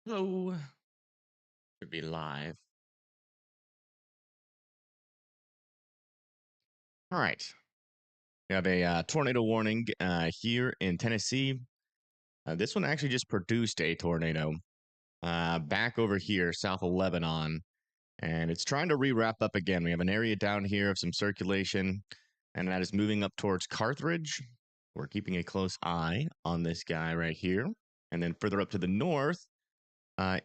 Hello. Should be live. All right. We have a tornado warning here in Tennessee. This one actually just produced a tornado back over here south of Lebanon, and it's trying to re-wrap up again. We have an area down here of some circulation, and that is moving up towards Carthage. We're keeping a close eye on this guy right here. And then further up to the north,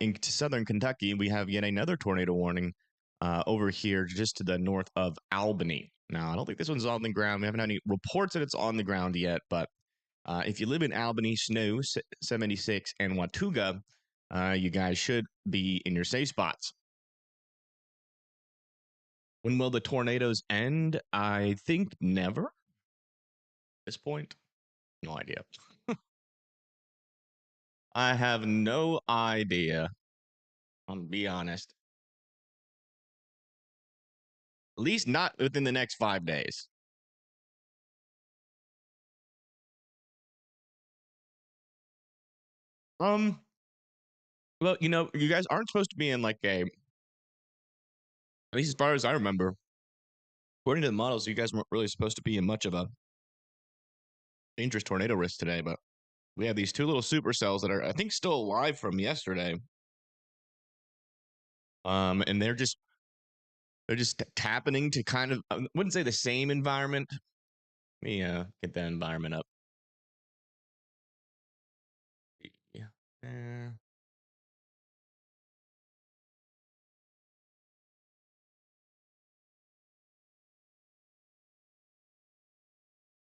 into southern Kentucky, we have yet another tornado warning over here just to the north of Albany. Now, I don't think this one's on the ground. We haven't had any reports that it's on the ground yet, but if you live in Albany, Snow, 76, and Watauga, you guys should be in your safe spots. When will the tornadoes end? I think never. At this point, no idea. I have no idea. I'll be honest. At least not within the next 5 days. Well, you guys aren't supposed to be in like at least as far as I remember, according to the models, you guys weren't really supposed to be in much of a dangerous tornado risk today, but we have these two little supercells that are, I think, still alive from yesterday. And they're just happening to kind of, I wouldn't say the same environment. Let me get that environment up. Yeah.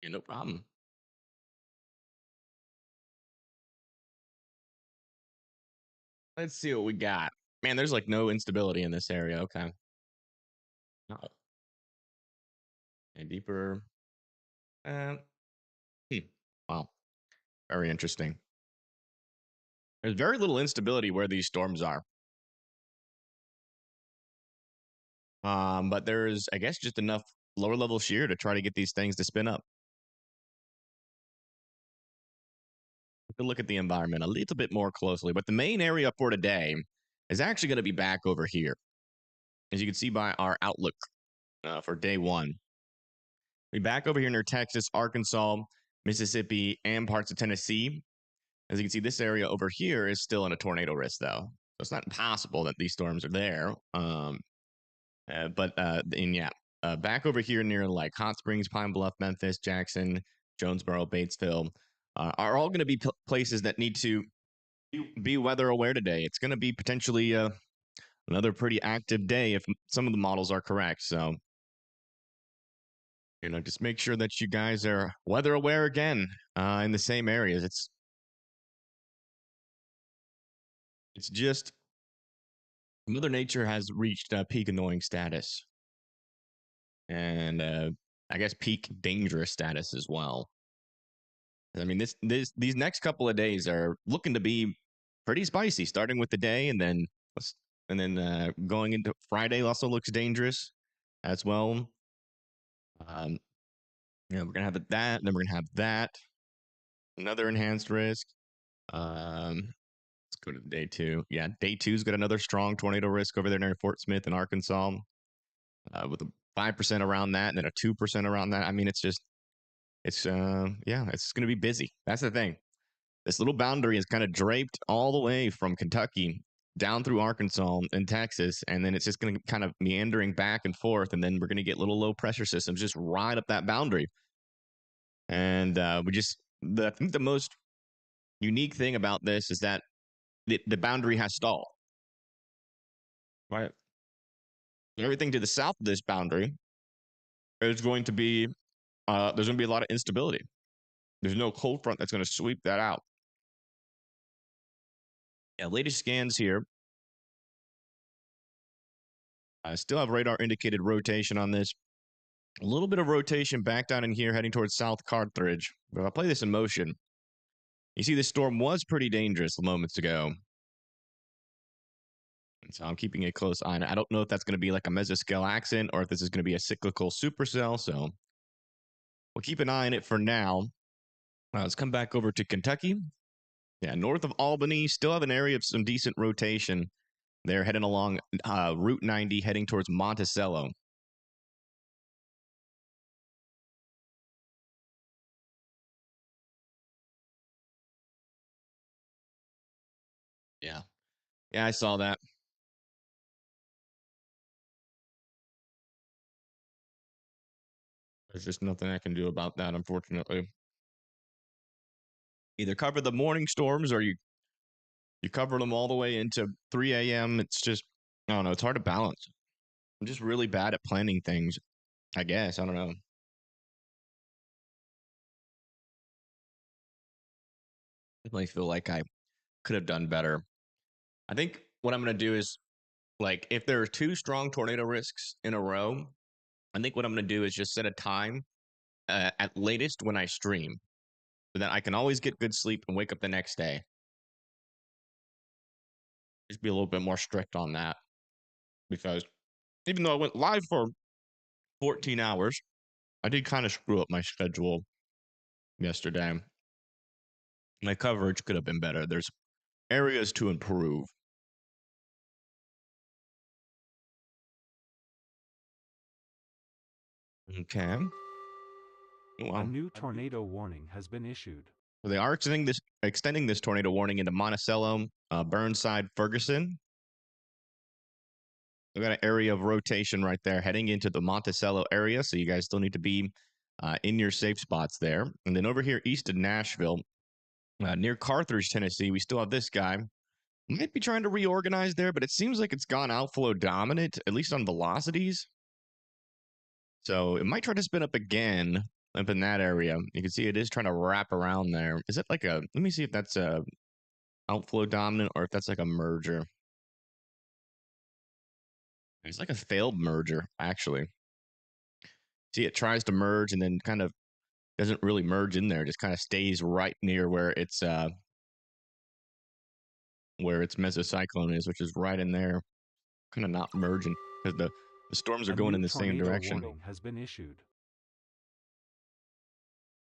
Yeah, no problem. Let's see what we got. Man, there's like no instability in this area. Okay. No. And deeper. Uh, Wow. Very interesting. There's very little instability where these storms are. But there's, I guess, just enough lower level shear to try to get these things to spin up. Look at the environment a little bit more closely. But the main area for today is actually going to be back over here. As you can see by our outlook for day one. We're back over here near Texas, Arkansas, Mississippi, and parts of Tennessee. As you can see, this area over here is still in a tornado risk, though. So it's not impossible that these storms are there. Back over here near like Hot Springs, Pine Bluff, Memphis, Jackson, Jonesboro, Batesville, are all going to be places that need to be weather aware today. It's going to be potentially another pretty active day if some of the models are correct. So, just make sure that you guys are weather aware again in the same areas. It's just Mother Nature has reached peak annoying status, and I guess peak dangerous status as well. I mean, these next couple of days are looking to be pretty spicy, starting with the day, and then going into Friday also looks dangerous as well. We're gonna have that, and then we're gonna have that, another enhanced risk. Let's go to day two. Yeah, day two's got another strong tornado risk over there near Fort Smith in Arkansas, with a 5% around that, and then a 2% around that. I mean, it's going to be busy. That's the thing. This little boundary is kind of draped all the way from Kentucky down through Arkansas and Texas, and then it's just going to kind of meandering back and forth, and then we're going to get little low pressure systems just right up that boundary. And I think the most unique thing about this is that the boundary has stalled. Right. Everything to the south of this boundary is going to be there's going to be a lot of instability. There's no cold front that's going to sweep that out. Yeah, latest scans here. I still have radar indicated rotation on this. A little bit of rotation back down in here, heading towards South Carthage. But if I play this in motion, you see this storm was pretty dangerous moments ago. And so I'm keeping a close eye. I don't know if that's going to be like a mesoscale accent or if this is going to be a cyclical supercell. So we'll keep an eye on it for now. Let's come back over to Kentucky. Yeah, north of Albany, still have an area of some decent rotation. They're heading along Route 90, heading towards Monticello. Yeah. Yeah, I saw that. There's just nothing I can do about that, unfortunately. Either cover the morning storms or you cover them all the way into 3 a.m. It's just, I don't know, it's hard to balance. I'm just really bad at planning things, I guess. I don't know. I definitely feel like I could have done better. I think what I'm going to do is, like, if there are two strong tornado risks in a row, I think what I'm going to do is just set a time at latest when I stream so that I can always get good sleep and wake up the next day. Just be a little bit more strict on that because even though I went live for 14 hours, I did kind of screw up my schedule yesterday. My coverage could have been better. There's areas to improve. Okay. Wow. A new tornado warning has been issued. So they are extending this tornado warning into Monticello, Burnside, Ferguson. We got an area of rotation right there heading into the Monticello area, so you guys still need to be in your safe spots there. And then over here east of Nashville, near Carthage, Tennessee, we still have this guy. Might be trying to reorganize there, but it seems like it's gone outflow dominant, at least on velocities. So it might try to spin up again up in that area. You can see it is trying to wrap around there. Is it like a, let me see if that's a outflow dominant or if that's like a merger. It's like a failed merger, actually. See, it tries to merge and then kind of doesn't really merge in there, just kind of stays right near where its mesocyclone is, which is right in there, kind of not merging because the storms are going in the same direction. Warning has been issued.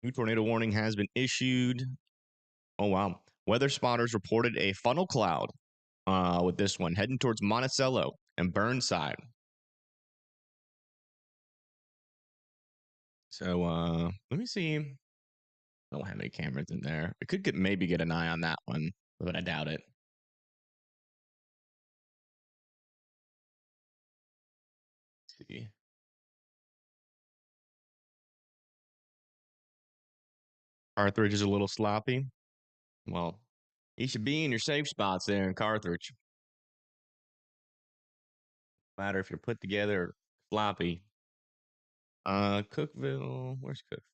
New tornado warning has been issued. Oh wow. Weather spotters reported a funnel cloud with this one heading towards Monticello and Burnside. So let me see. I don't have any cameras in there. I could maybe get an eye on that one, but I doubt it. Let's see. Carthage is a little sloppy. Well, you should be in your safe spots there in Carthage. No matter if you're put together or sloppy. Cookville. Where's Cook?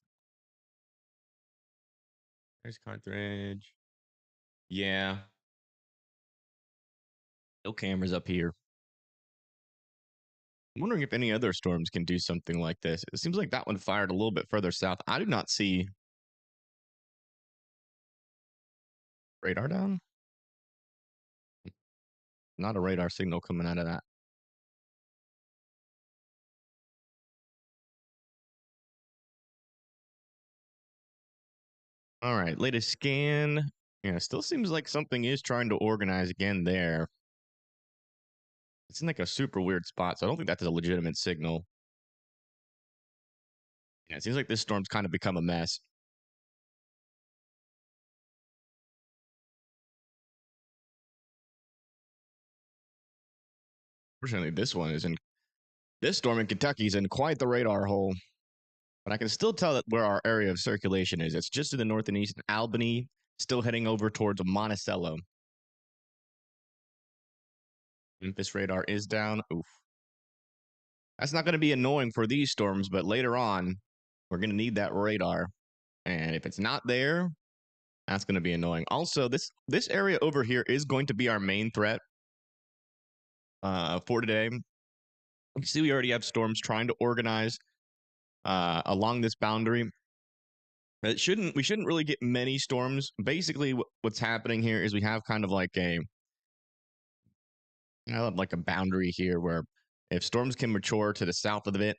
There's Carthage. Yeah. No cameras up here. I'm wondering if any other storms can do something like this. It seems like that one fired a little bit further south. I do not see radar down. Not a radar signal coming out of that. All right, latest scan. Yeah, still seems like something is trying to organize again there. It's in like a super weird spot, so I don't think that's a legitimate signal. Yeah, it seems like this storm's kind of become a mess. Fortunately, this storm in Kentucky is in quite the radar hole. But I can still tell that where our area of circulation is. It's just to the north and east in Albany, still heading over towards Monticello. Memphis radar is down. Oof. That's not going to be annoying for these storms, but later on, we're going to need that radar. And if it's not there, that's going to be annoying. Also, this area over here is going to be our main threat for today. You see, we already have storms trying to organize along this boundary. We shouldn't really get many storms. Basically, what's happening here is we have kind of like a boundary here where if storms can mature to the south of it,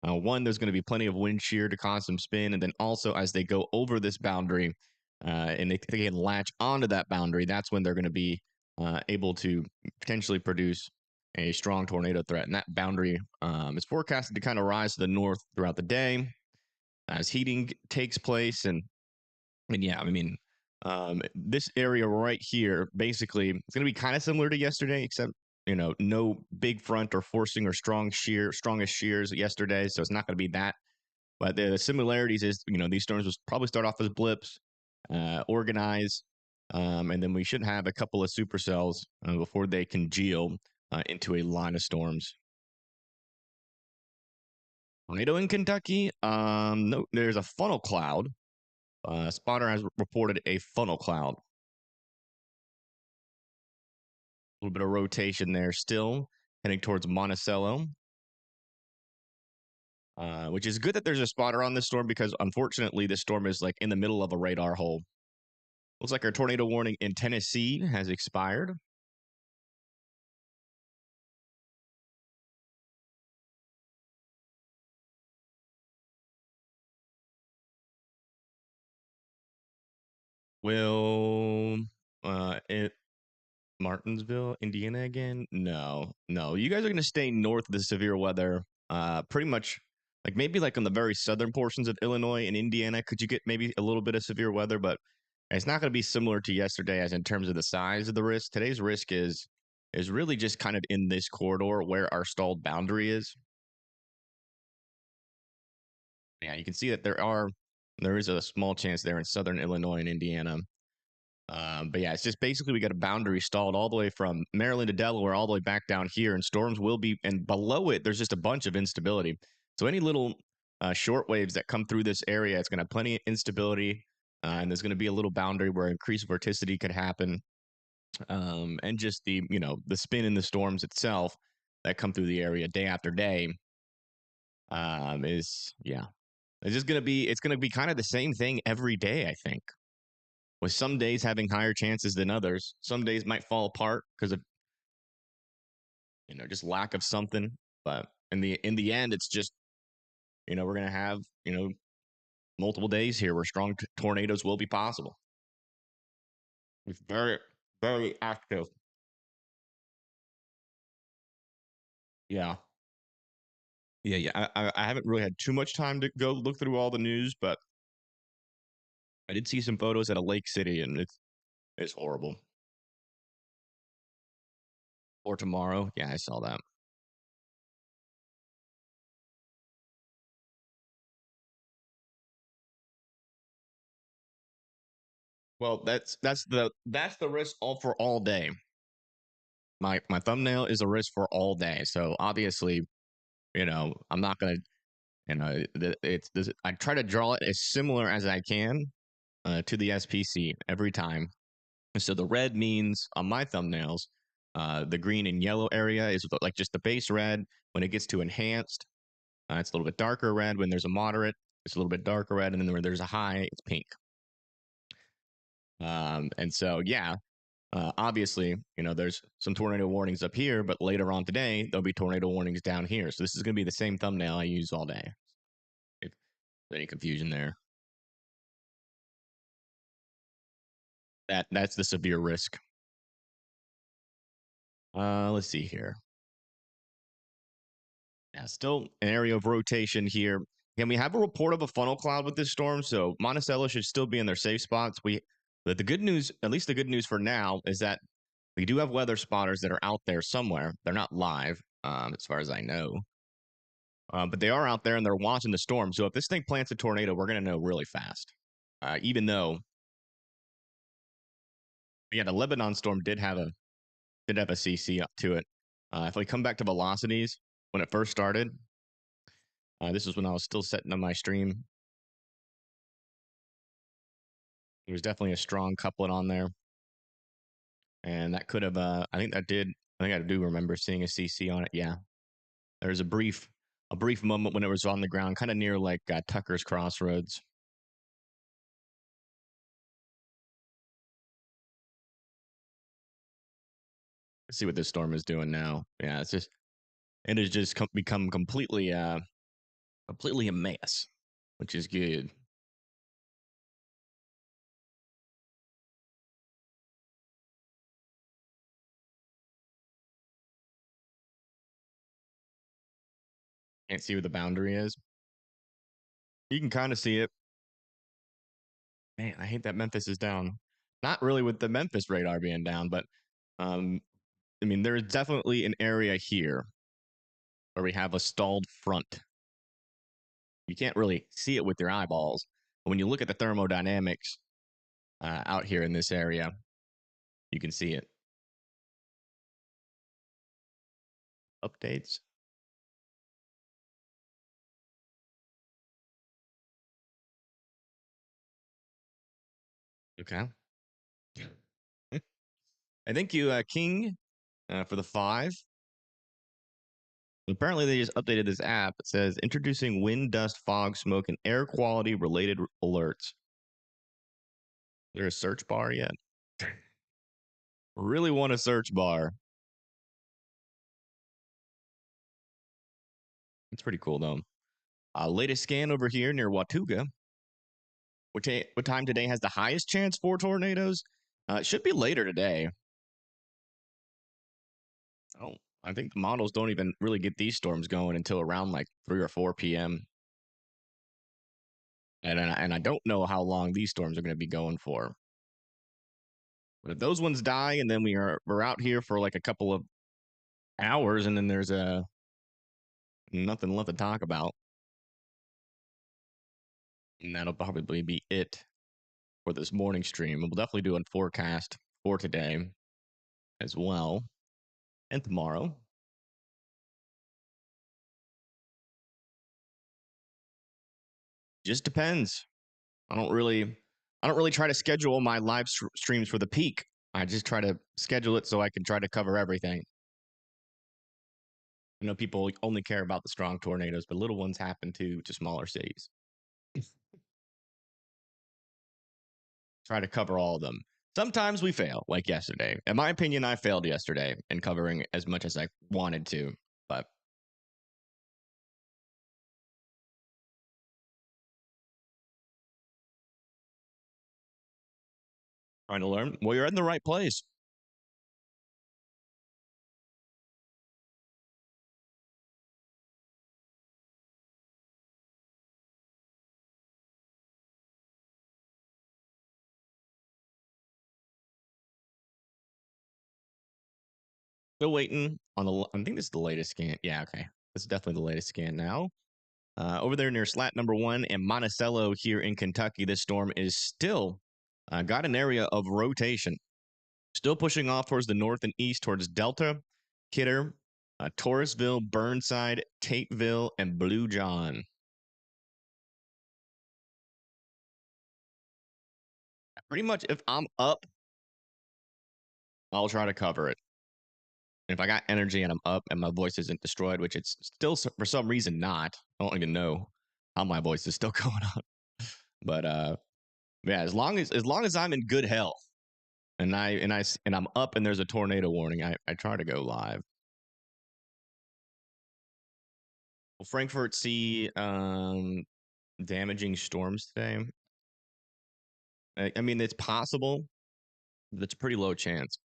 one, there's going to be plenty of wind shear to cause some spin, and then also as they go over this boundary, and if they can latch onto that boundary, that's when they're going to be able to potentially produce a strong tornado threat. And that boundary is forecasted to kind of rise to the north throughout the day as heating takes place. And yeah, I mean, this area right here, basically, it's going to be kind of similar to yesterday, except no big front or forcing or strongest shears yesterday. So it's not going to be that. But the similarities is, these storms will probably start off as blips, organize, and then we should have a couple of supercells before they congeal into a line of storms. Tornado in Kentucky. No, there's a funnel cloud. Spotter has reported a funnel cloud. A little bit of rotation there still, heading towards Monticello. Which is good that there's a spotter on this storm because unfortunately this storm is like in the middle of a radar hole. Looks like our tornado warning in Tennessee has expired. Will it Martinsville, Indiana again? No, no. You guys are gonna stay north of the severe weather. Pretty much like maybe like on the very southern portions of Illinois and Indiana. Could you get maybe a little bit of severe weather? But it's not gonna be similar to yesterday as in terms of the size of the risk. Today's risk is really just kind of in this corridor where our stalled boundary is. Yeah, you can see that there is a small chance there in southern Illinois and Indiana. But yeah, it's just basically we got a boundary stalled all the way from Maryland to Delaware, all the way back down here, and storms will be, and below it, there's just a bunch of instability. So any little short waves that come through this area, it's going to have plenty of instability, and there's going to be a little boundary where increased vorticity could happen, and just the spin in the storms itself that come through the area day after day, is yeah, it's gonna be kind of the same thing every day, I think, with some days having higher chances than others. Some days might fall apart because of just lack of something. But in the end, it's just we're gonna have multiple days here where strong tornadoes will be possible. It's very very active. Yeah, yeah. I haven't really had too much time to go look through all the news, but I did see some photos at a lake city, and it's horrible. Or tomorrow, yeah, I saw that. Well, that's the risk all for all day. My thumbnail is a risk for all day. So obviously, I'm not gonna, it's this. I try to draw it as similar as I can to the SPC every time. So the red means on my thumbnails, the green and yellow area is like just the base red. When it gets to enhanced, it's a little bit darker red. When there's a moderate, it's a little bit darker red, and then when there's a high, it's pink. And so yeah, obviously, there's some tornado warnings up here, but later on today, there'll be tornado warnings down here. So this is going to be the same thumbnail I use all day. If there's any confusion there, that's the severe risk. Let's see here. Yeah, still an area of rotation here. Can we have a report of a funnel cloud with this storm? So Monticello should still be in their safe spots. But the good news, at least the good news for now, is that we do have weather spotters that are out there somewhere. They're not live, as far as I know. But they are out there and they're watching the storm. So if this thing plants a tornado, we're going to know really fast. Even though, yeah, the Lebanon storm did have a CC up to it. If we come back to velocities, when it first started, this was when I was still setting up my stream. There was definitely a strong couplet on there, and that could have. I think that did. I think I do remember seeing a CC on it. Yeah, there was a brief moment when it was on the ground, kind of near like Tucker's Crossroads. Let's see what this storm is doing now. Yeah, it has just become completely a mess, which is good. Can't see where the boundary is. You can kind of see it. Man, I hate that Memphis is down. Not really with the Memphis radar being down, but um, I mean, there's definitely an area here where we have a stalled front. You can't really see it with your eyeballs. But when you look at the thermodynamics out here in this area, you can see it. Updates. Okay. I thank you, King, for the 5. Apparently, they just updated this app. It says introducing wind, dust, fog, smoke, and air quality related alerts. Is there a search bar yet? Really want a search bar. It's pretty cool, though. Latest scan over here near Watuga. What time today has the highest chance for tornadoes? It should be later today. Oh, I think the models don't even really get these storms going until around like 3 or 4 p.m. And I don't know how long these storms are going to be going for. But if those ones die and then we're out here for like a couple of hours and then there's nothing left to talk about, and that'll probably be it for this morning stream. We'll definitely do a forecast for today as well and tomorrow. Just depends. I don't really try to schedule my live streams for the peak. I just try to schedule it so I can try to cover everything. I know people only care about the strong tornadoes, but little ones happen to smaller cities. Try to cover all of them. Sometimes we fail, like yesterday. In my opinion, I failed yesterday in covering as much as I wanted to, but trying to learn. Well, you're in the right place. Still waiting on I think this is the latest scan. Yeah, okay. This is definitely the latest scan now. Over there near slat number 1 in Monticello here in Kentucky, this storm is still got an area of rotation. Still pushing off towards the north and east towards Delta, Kidder, Torresville, Burnside, Tateville, and Blue John. Pretty much if I'm up, I'll try to cover it. If I got energy and I'm up and my voice isn't destroyed, which it's still for some reason not. I don't even know how my voice is still going on. But yeah, as long as I'm in good health and I'm up and there's a tornado warning, I try to go live. Will Frankfurt see damaging storms today? I mean, it's possible. But it's a pretty low chance.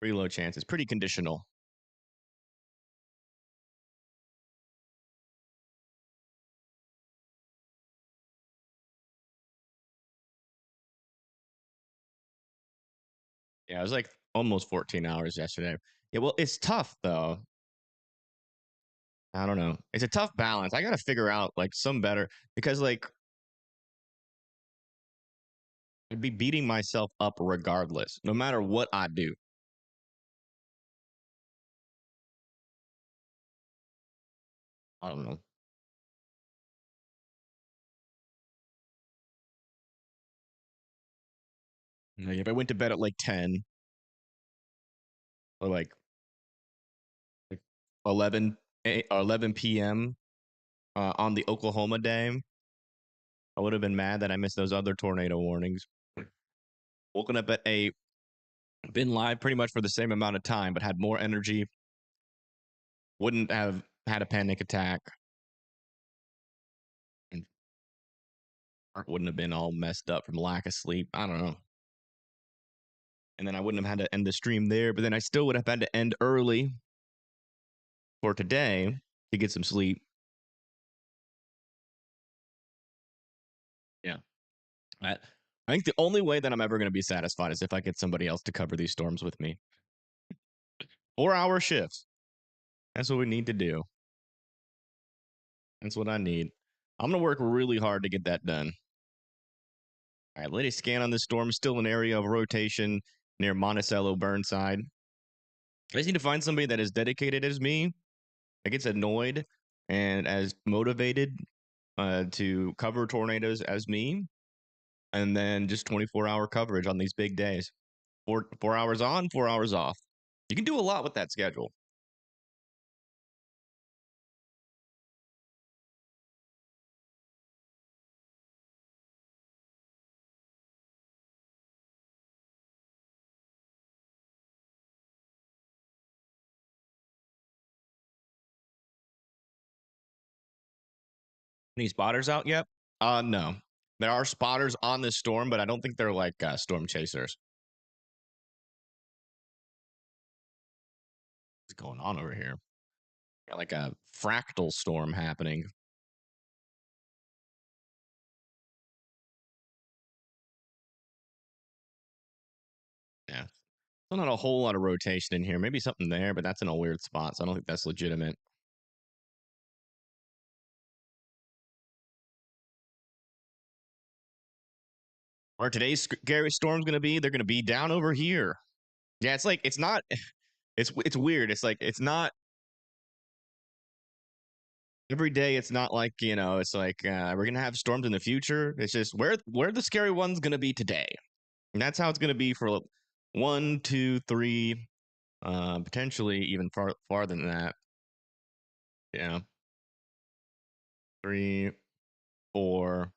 Pretty low chance. It's pretty conditional. Yeah, it was like almost 14 hours yesterday. Yeah, well, it's tough though. I don't know. It's a tough balance. I got to figure out like some better because like I'd be beating myself up regardless, no matter what I do. I don't know. Like if I went to bed at like 10 or like 11 11 p.m. On the Oklahoma day, I would have been mad that I missed those other tornado warnings. Woken up at 8, been live pretty much for the same amount of time, but had more energy. Wouldn't have had a panic attack. And wouldn't have been all messed up from lack of sleep. I don't know. and then I wouldn't have had to end the stream there, but then I still would have had to end early for today to get some sleep. Yeah. I think the only way that I'm ever going to be satisfied is if I get somebody else to cover these storms with me. 4-hour shifts. That's what we need to do. That's what I need. I'm going to work really hard to get that done. All right, latest scan on this storm. Still an area of rotation near Monticello, Burnside. I just need to find somebody that is dedicated as me, that gets annoyed and as motivated to cover tornadoes as me, and then just 24-hour coverage on these big days. 4 hours on, 4 hours off. You can do a lot with that schedule. Any spotters out yet? No. There are spotters on this storm, but I don't think they're like storm chasers. What's going on over here? Got like a fractal storm happening. Yeah. Still not a whole lot of rotation in here. Maybe something there, but that's in a weird spot, so I don't think that's legitimate. Where today's scary storm's going to be, they're going to be down over here. Yeah, it's like it's not. It's weird. It's like it's not every day. It's not like It's like we're gonna have storms in the future. It's just where the scary one's gonna be today, and that's how it's gonna be for 1, 2, 3, potentially even farther than that. Yeah, 3, 4.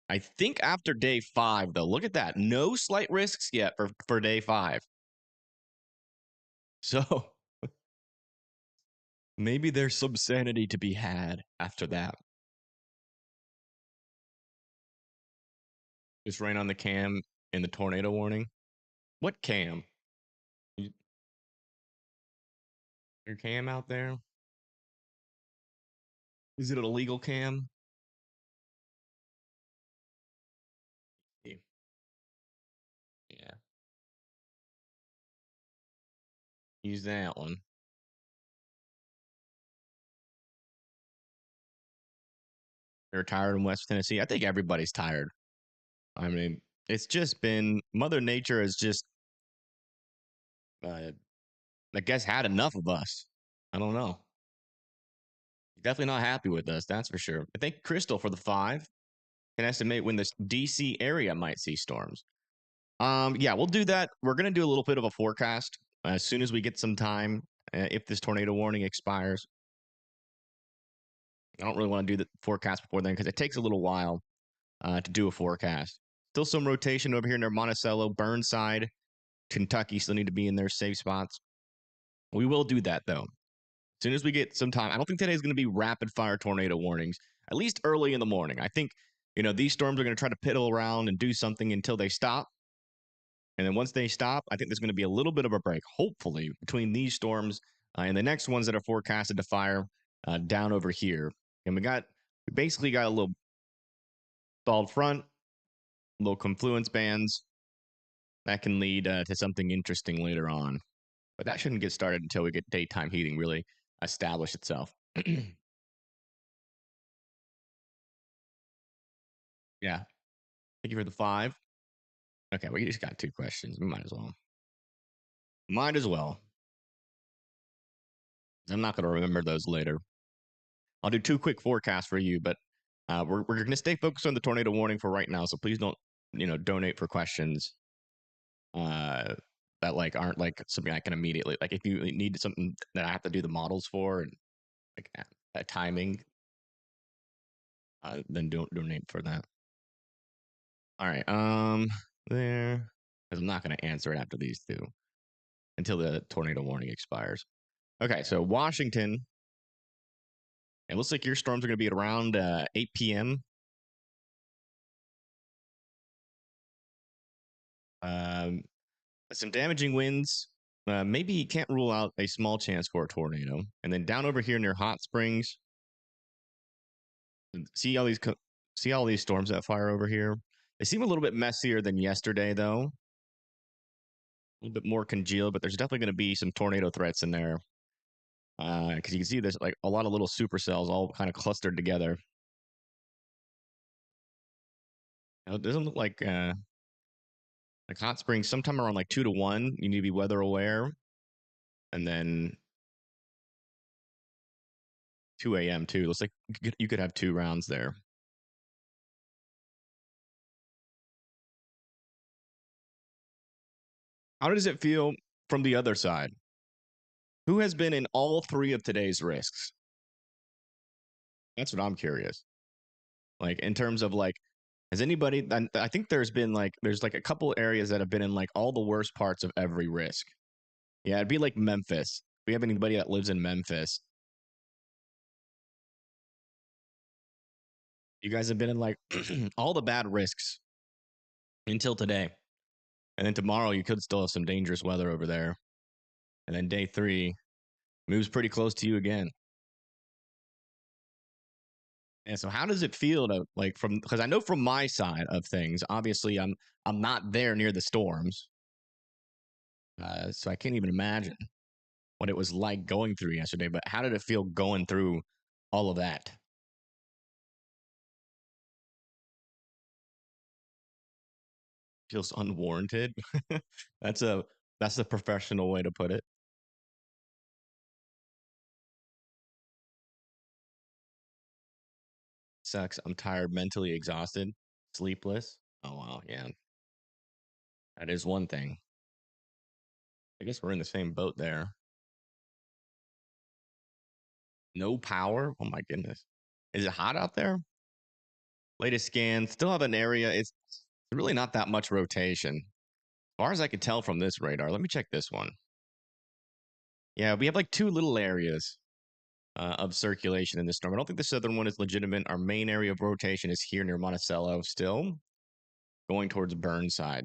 I think after day 5, though. Look at that. No slight risks yet for day 5. So maybe there's some sanity to be had after that. Just rain on the cam in the tornado warning. What cam? Your cam out there? Is it an illegal cam? Yeah. Use that one. They're tired in West Tennessee. I think everybody's tired. I mean, it's just been Mother Nature has just, uh, I guess, had enough of us. I don't know. Definitely not happy with us. That's for sure. I thank Crystal for the 5. Can estimate when this DC area might see storms. Yeah, we'll do that. We're gonna do a little bit of a forecast as soon as we get some time. If this tornado warning expires, I don't really want to do the forecast before then because it takes a little while to do a forecast. Still some rotation over here near Monticello, Burnside, Kentucky. Still need to be in their safe spots. We will do that though. As soon as we get some time. I don't think today's going to be rapid fire tornado warnings, at least early in the morning. I think, these storms are going to try to piddle around and do something until they stop. And then once they stop, I think there's going to be a little bit of a break, hopefully, between these storms and the next ones that are forecasted to fire down over here. And we basically got a little stalled front, little confluence bands that can lead to something interesting later on. But that shouldn't get started until we get daytime heating really establish itself. Yeah. Thank you for the 5. Okay, we just got 2 questions. We might as well. Might as well. I'm not going to remember those later. I'll do 2 quick forecasts for you, but we're going to stay focused on the tornado warning for right now. So please don't, donate for questions that like aren't like something I can immediately like. If you need something that I have to do the models for and like timing, then don't donate for that. All right, there, because I'm not going to answer it after these 2 until the tornado warning expires. Okay, so Washington. It looks like your storms are going to be at around 8 p.m. Um, Some damaging winds. Maybe you can't rule out a small chance for a tornado. And then down over here near Hot Springs, see all these see all these storms that fire over here. They seem a little bit messier than yesterday, though. A little bit more congealed, but there's definitely going to be some tornado threats in there. Because you can see there's like a lot of little supercells all kind of clustered together. Now, it doesn't look like Hot Springs. Sometime around like 2 to 1, you need to be weather aware, and then 2 a.m. too. Looks like you could have 2 rounds there. How does it feel from the other side? Who has been in all three of today's risks? That's what I'm curious. Like in terms of like, has anybody? I think there's like a couple areas that have been in like all the worst parts of every risk. Yeah, it'd be like Memphis. We have anybody that lives in Memphis? You guys have been in like all the bad risks until today, and then tomorrow you could still have some dangerous weather over there, and then day 3 moves pretty close to you again. And so, how does it feel to like from? Because I know from my side of things, obviously, I'm not there near the storms, so I can't even imagine what it was like going through yesterday. But how did it feel going through all of that? Feels unwarranted. that's a that's a professional way to put it. Sucks. I'm tired, mentally exhausted, sleepless. Oh wow, yeah, that is one thing. I guess we're in the same boat there. No power. Oh my goodness. Is it hot out there? Latest scan, still have an area. It's really not that much rotation. As far as I could tell from this radar, let me check this one. Yeah, we have like 2 little areas of circulation in this storm. I don't think the southern one is legitimate. Our main area of rotation is here near Monticello, still going towards Burnside.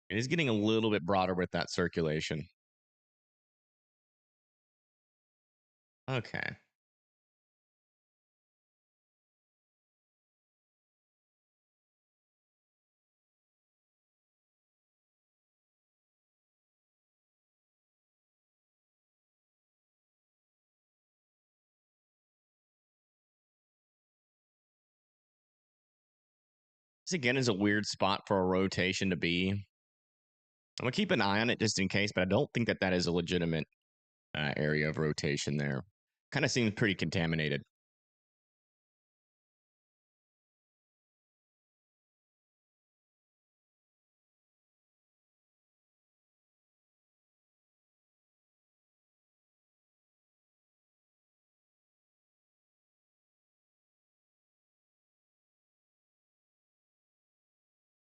It is getting a little bit broader with that circulation. Okay. This again is a weird spot for a rotation to be. I'm gonna keep an eye on it just in case, but I don't think that is a legitimate area of rotation there. Kind of seems pretty contaminated.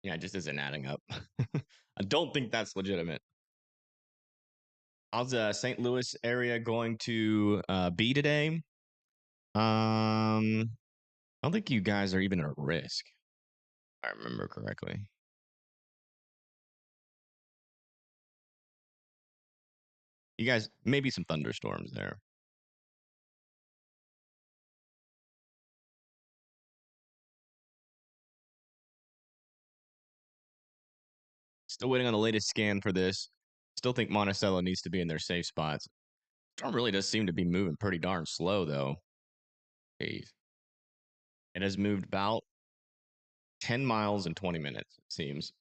Yeah, it just isn't adding up. I don't think that's legitimate. How's the St. Louis area going to be today? I don't think you guys are even at risk. If I remember correctly. You guys, maybe some thunderstorms there. Still waiting on the latest scan for this. Still think Monticello needs to be in their safe spots. Storm really does seem to be moving pretty darn slow, though. Jeez. It has moved about 10 miles in 20 minutes, it seems.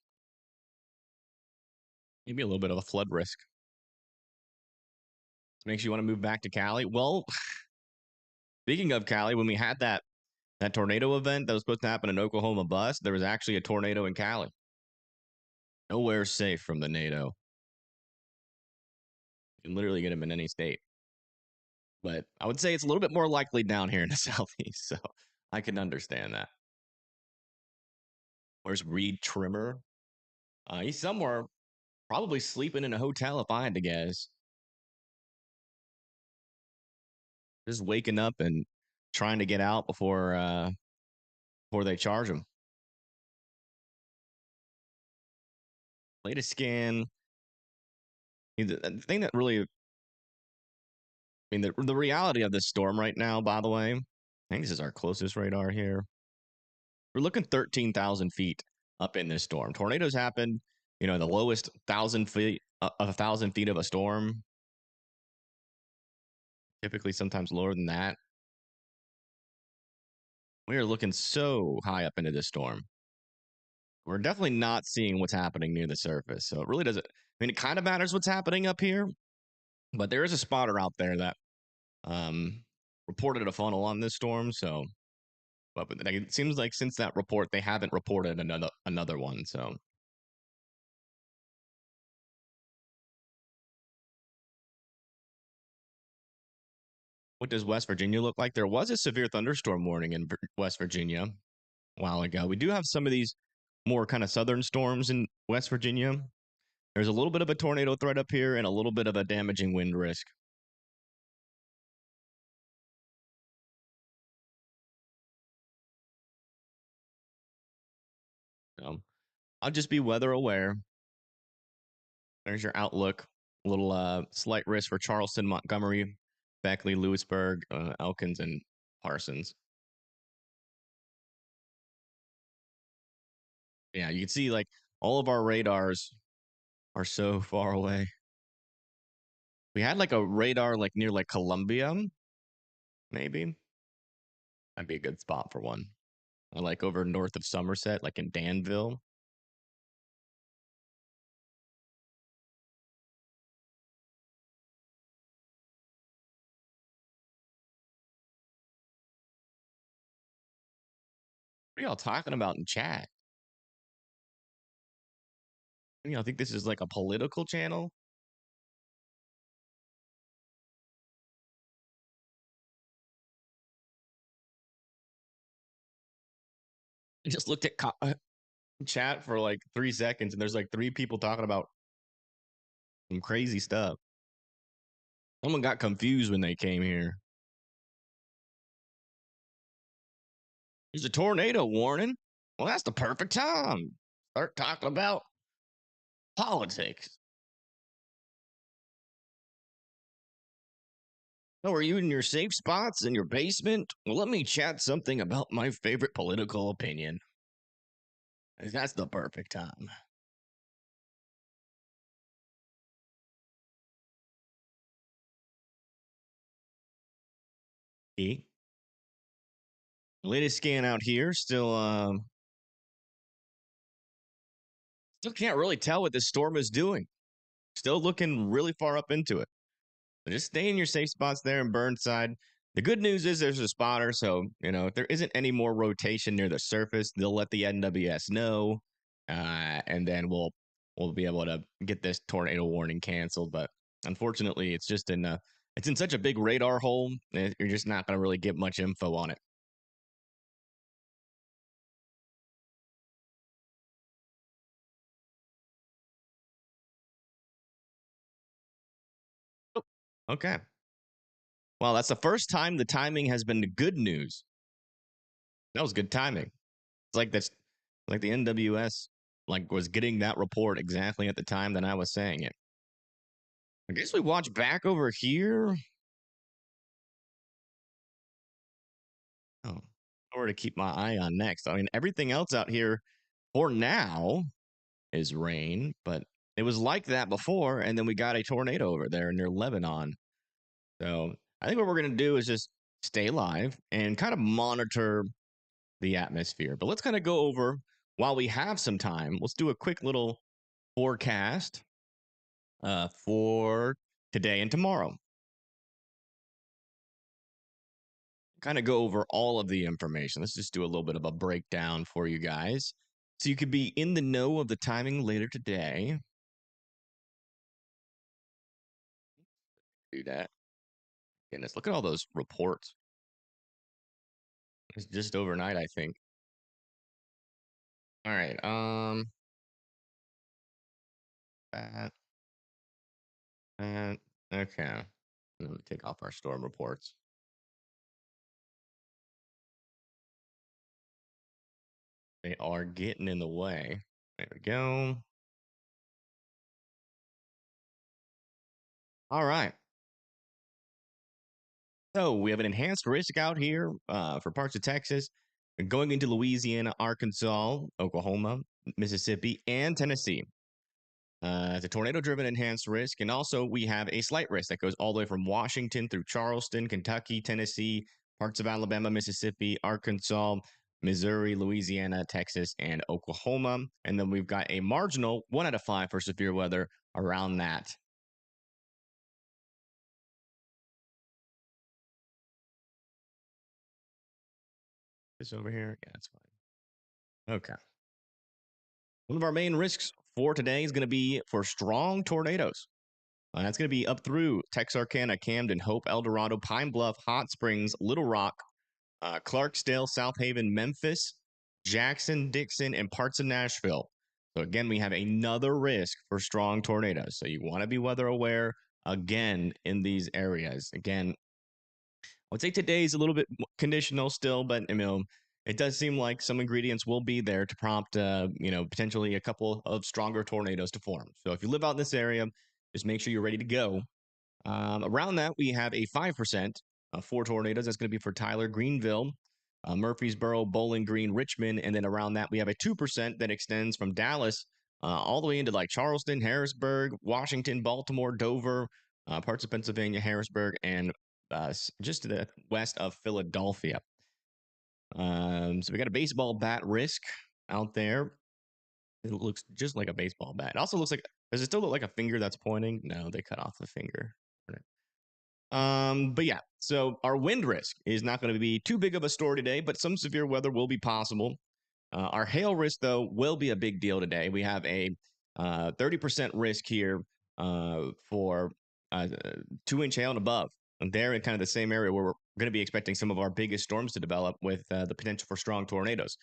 Maybe a little bit of a flood risk. This makes you want to move back to Cali. Well, speaking of Cali, when we had that tornado event that was supposed to happen in Oklahoma bus, there was actually a tornado in Cali. Nowhere safe from the NATO. You can literally get them in any state. But I would say it's a little bit more likely down here in the southeast, so I can understand that. Where's Reed Trimmer? He's somewhere, probably sleeping in a hotel if I had to guess. Just waking up and trying to get out before they charge him. latest scan. The thing that really, the reality of this storm right now, by the way, I think this is our closest radar here. We're looking 13,000 feet up in this storm. Tornadoes happen, the lowest 1,000 feet, 1,000 feet of a storm, typically sometimes lower than that. We are looking so high up into this storm. We're definitely not seeing what's happening near the surface. So it really doesn't, it kind of matters what's happening up here, but there is a spotter out there that um, reported a funnel on this storm. So, but it seems like since that report, they haven't reported another one. So, what does West Virginia look like? There was a severe thunderstorm warning in West Virginia a while ago. We do have some of these more kind of southern storms in West Virginia. There's a little bit of a tornado threat up here and a little bit of a damaging wind risk. So I'll just be weather aware. There's your outlook. A little slight risk for Charleston, Montgomery, Beckley, Lewisburg, Elkins, and Parsons. Yeah, you can see like all of our radars are so far away. We had like a radar like near like Columbia, maybe. That'd be a good spot for one. Or like over north of Somerset, like in Danville. What are y'all talking about in chat? I think this is like a political channel. I just looked at chat for like 3 seconds, and there's like three people talking about some crazy stuff. Someone got confused when they came here. There's a tornado warning. Well, that's the perfect time. Start talking about politics. Oh, are you in your safe spots in your basement? Well, let me chat something about my favorite political opinion. That's the perfect time. E. Latest scan out here. Still can't really tell what this storm is doing. Still looking really far up into it. So just stay in your safe spots there in Burnside. The good news is there's a spotter, so if there isn't any more rotation near the surface, they'll let the NWS know, and then we'll be able to get this tornado warning canceled. But unfortunately, it's in such a big radar hole that you're just not going to really get much info on it. Oh, okay. Well, that's the first time the timing has been the good news. That was good timing. It's like that's like the NWS like was getting that report exactly at the time that I was saying it. I guess we watch back over here. Oh, where to keep my eye on next. I mean, everything else out here for now is rain, but it was like that before, and then we got a tornado over there near Lebanon. So I think what we're gonna do is just stay live and kind of monitor the atmosphere. But let's kind of go over while we have some time. Let's do a quick little forecast for today and tomorrow. Kind of go over all of the information. Let's just do a little bit of a breakdown for you guys. So you could be in the know of the timing later today. Do that. Goodness, look at all those reports. It's just overnight, I think. All right. That, that, okay. Let me take off our storm reports. They are getting in the way. There we go. All right. So we have an enhanced risk out here for parts of Texas, going into Louisiana, Arkansas, Oklahoma, Mississippi, and Tennessee. It's a tornado driven enhanced risk. And also, we have a slight risk that goes all the way from Washington through Charleston, Kentucky, Tennessee, parts of Alabama, Mississippi, Arkansas, Missouri, Louisiana, Texas, and Oklahoma. And then we've got a marginal 1 out of 5 for severe weather around that. This over here? Yeah, that's fine. Okay. One of our main risks for today is going to be for strong tornadoes. That's going to be up through Texarkana, Camden, Hope, El Dorado, Pine Bluff, Hot Springs, Little Rock, Clarksdale, South Haven, Memphis, Jackson, Dixon, and parts of Nashville. So, again, we have another risk for strong tornadoes. So, you want to be weather aware again in these areas. Again, I would say today is a little bit conditional still, but it does seem like some ingredients will be there to prompt, potentially a couple of stronger tornadoes to form. So if you live out in this area, just make sure you're ready to go. Around that, we have a 5% for tornadoes. That's going to be for Tyler, Greenville, Murfreesboro, Bowling Green, Richmond. And then around that, we have a 2% that extends from Dallas all the way into like Charleston, Harrisburg, Washington, Baltimore, Dover, parts of Pennsylvania, Harrisburg, and just to the west of Philadelphia. So we got a baseball bat risk out there. It looks just like a baseball bat. It also looks like, does it still look like a finger that's pointing? No, they cut off the finger. But yeah, so our wind risk is not going to be too big of a story today, but some severe weather will be possible. Our hail risk, though, will be a big deal today. We have a 30% risk here for 2-inch hail and above. And they're in kind of the same area where we're going to be expecting some of our biggest storms to develop with the potential for strong tornadoes.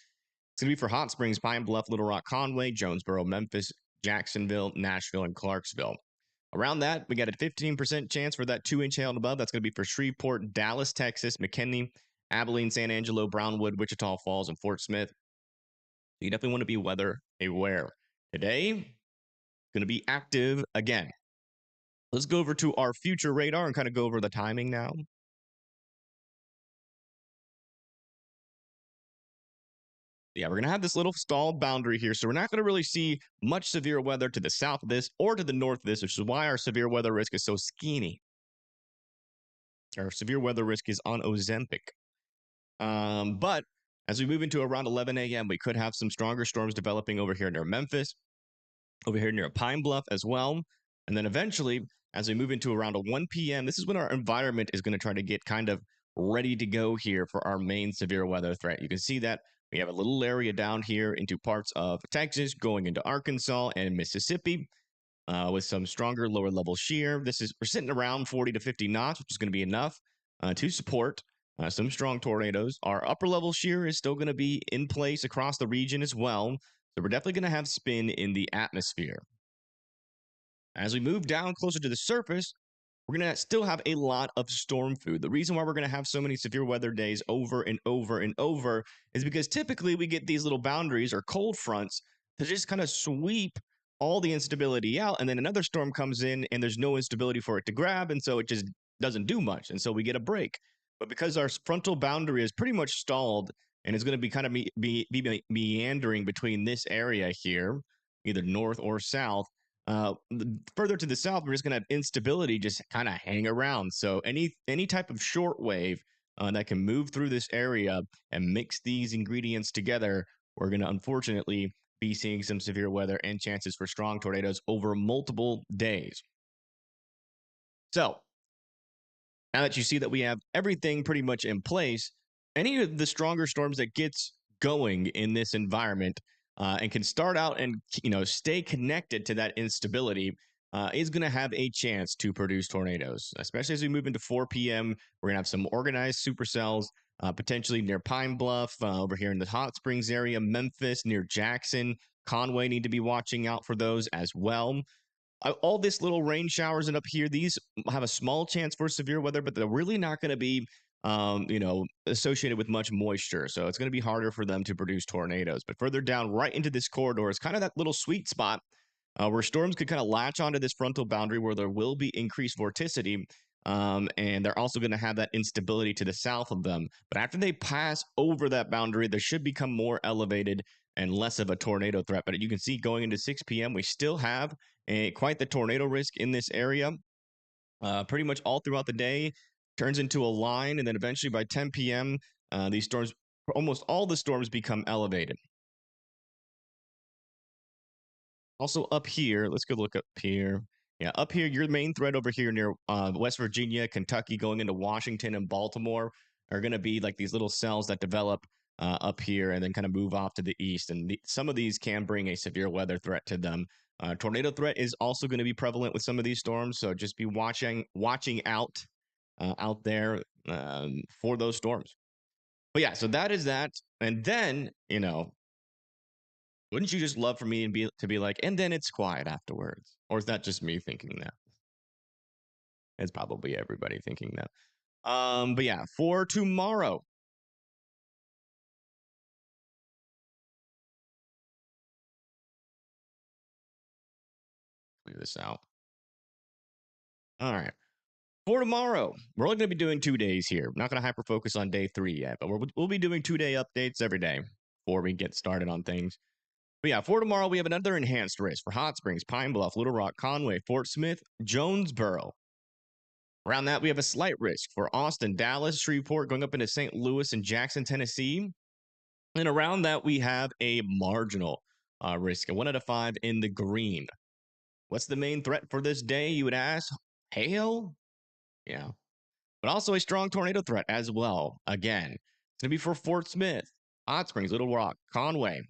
It's going to be for Hot Springs, Pine Bluff, Little Rock, Conway, Jonesboro, Memphis, Jacksonville, Nashville, and Clarksville. Around that, we got a 15% chance for that 2-inch hail and above. That's going to be for Shreveport, Dallas, Texas, McKinney, Abilene, San Angelo, Brownwood, Wichita Falls, and Fort Smith. You definitely want to be weather aware. Today, going to be active again. Let's go over to our future radar and kind of go over the timing now. Yeah, we're going to have this little stalled boundary here. So we're not going to really see much severe weather to the south of this or to the north of this, which is why our severe weather risk is so skinny. Our severe weather risk is on Ozempic. But as we move into around 11 a.m., we could have some stronger storms developing over here near Memphis, over here near Pine Bluff as well. And then eventually, as we move into around 1 p.m., this is when our environment is going to try to get kind of ready to go here for our main severe weather threat. You can see that we have a little area down here into parts of Texas, going into Arkansas and Mississippi with some stronger lower level shear. We're sitting around 40 to 50 knots, which is going to be enough to support some strong tornadoes. Our upper level shear is still going to be in place across the region as well. So we're definitely going to have spin in the atmosphere. As we move down closer to the surface, we're going to still have a lot of storm food. The reason why we're going to have so many severe weather days over and over and over is because typically we get these little boundaries or cold fronts to just kind of sweep all the instability out. And then another storm comes in and there's no instability for it to grab. And so it just doesn't do much. And so we get a break. But because our frontal boundary is pretty much stalled and it's going to be kind of meandering between this area here, either north or south, further to the south, we're just going to have instability just kind of hang around. So any type of short wave that can move through this area and mix these ingredients together, we're going to unfortunately be seeing some severe weather and chances for strong tornadoes over multiple days. So now that you see that we have everything pretty much in place, any of the stronger storms that gets going in this environment and can start out and stay connected to that instability is going to have a chance to produce tornadoes, especially as we move into 4 p.m. We're going to have some organized supercells potentially near Pine Bluff, over here in the Hot Springs area, Memphis, near Jackson, Conway need to be watching out for those as well. All this little rain showers and up here, these have a small chance for severe weather, but they're really not going to be associated with much moisture. So it's going to be harder for them to produce tornadoes. But further down right into this corridor is kind of that little sweet spot where storms could kind of latch onto this frontal boundary where there will be increased vorticity. And they're also going to have that instability to the south of them. But after they pass over that boundary, they should become more elevated and less of a tornado threat. But you can see going into 6 p.m., we still have quite the tornado risk in this area. Pretty much all throughout the day turns into a line, and then eventually by 10 p.m., these storms, almost all the storms, become elevated. Also up here, let's go look up here. Yeah, up here, your main threat over here near West Virginia, Kentucky, going into Washington and Baltimore are going to be like these little cells that develop up here and then kind of move off to the east. And some of these can bring a severe weather threat to them. Tornado threat is also going to be prevalent with some of these storms, so just be watching out there for those storms. But yeah, so that is that. And then, wouldn't you just love for me to be like, and then it's quiet afterwards? Or is that just me thinking that? It's probably everybody thinking that. But yeah, for tomorrow. Clear this out. All right. For tomorrow, we're only going to be doing 2 days here. We're not going to hyper focus on day 3 yet, but we'll be doing 2-day updates every day before we get started on things. But yeah, for tomorrow, we have another enhanced risk for Hot Springs, Pine Bluff, Little Rock, Conway, Fort Smith, Jonesboro. Around that, we have a slight risk for Austin, Dallas, Shreveport, going up into St. Louis and Jackson, Tennessee. And around that, we have a marginal risk, a 1 out of 5 in the green. What's the main threat for this day, you would ask? Hail? Yeah. But also a strong tornado threat as well. Again, it's going to be for Fort Smith, Hot Springs, Little Rock, Conway.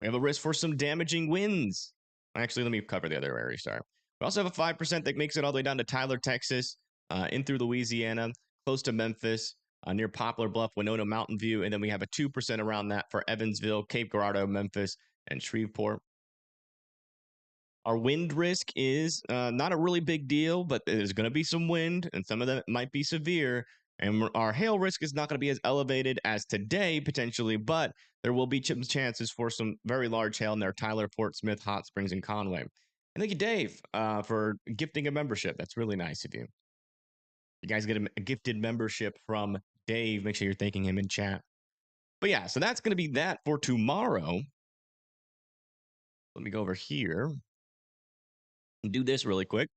We have a risk for some damaging winds. Actually, let me cover the other areas. Sorry. We also have a 5% that makes it all the way down to Tyler, Texas, in through Louisiana, close to Memphis, near Poplar Bluff, Winona, Mountain View. And then we have a 2% around that for Evansville, Cape Girardeau, Memphis, and Shreveport. Our wind risk is not a really big deal, but there's going to be some wind, and some of them might be severe. And our hail risk is not going to be as elevated as today, potentially, but there will be chances for some very large hail near Tyler, Fort Smith, Hot Springs, and Conway. And thank you, Dave, for gifting a membership. That's really nice of you. You guys get a gifted membership from Dave. Make sure you're thanking him in chat. But yeah, so that's going to be that for tomorrow. Let me go over here and do this really quick.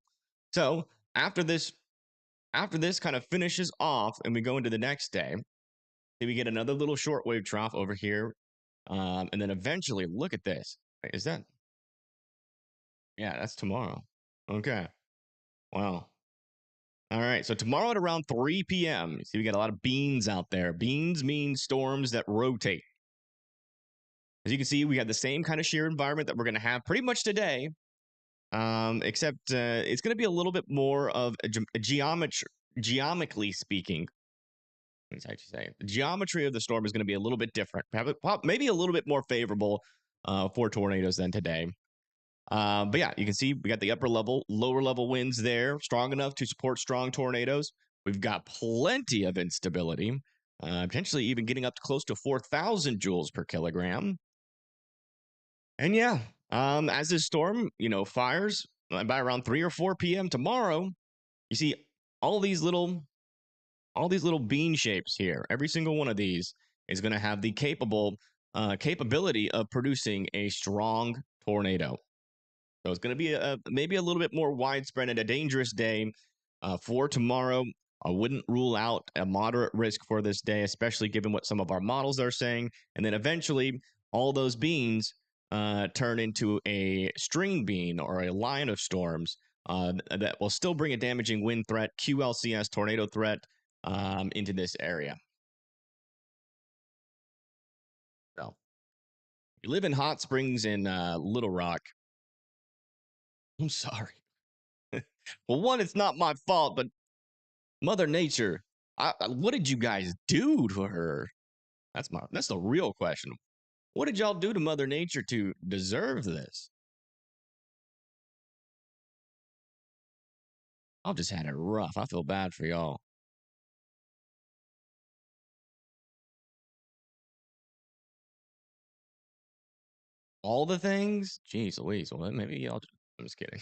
So after this kind of finishes off and we go into the next day, then we get another little shortwave trough over here. And then eventually, look at this. Wait, is that? Yeah, that's tomorrow. Okay. Wow. All right. So tomorrow at around 3 p.m., see, we got a lot of beans out there. Beans mean storms that rotate. As you can see, we have the same kind of shear environment that we're going to have pretty much today, except it's going to be a little bit more of a geometrically speaking. That's how you say it. The geometry of the storm is going to be a little bit different, maybe a little bit more favorable for tornadoes than today. But yeah, you can see we got the upper level, lower level winds there, strong enough to support strong tornadoes. We've got plenty of instability, potentially even getting up to close to 4,000 joules per kilogram. And yeah, as this storm, fires by around 3 or 4 p.m. tomorrow, you see all these little bean shapes here. Every single one of these is going to have the capability of producing a strong tornado. So it's going to be maybe a little bit more widespread and a dangerous day for tomorrow. I wouldn't rule out a moderate risk for this day, especially given what some of our models are saying. And then eventually, all those beans turn into a string bean or a line of storms that will still bring a damaging wind threat, QLCS tornado threat into this area. So, you live in Hot Springs in Little Rock. I'm sorry. Well, one, it's not my fault, but Mother Nature, what did you guys do to her? That's the real question. What did y'all do to Mother Nature to deserve this? I've just had it rough. I feel bad for y'all. all the things. Jeez Louise. Well, maybe I'm just kidding.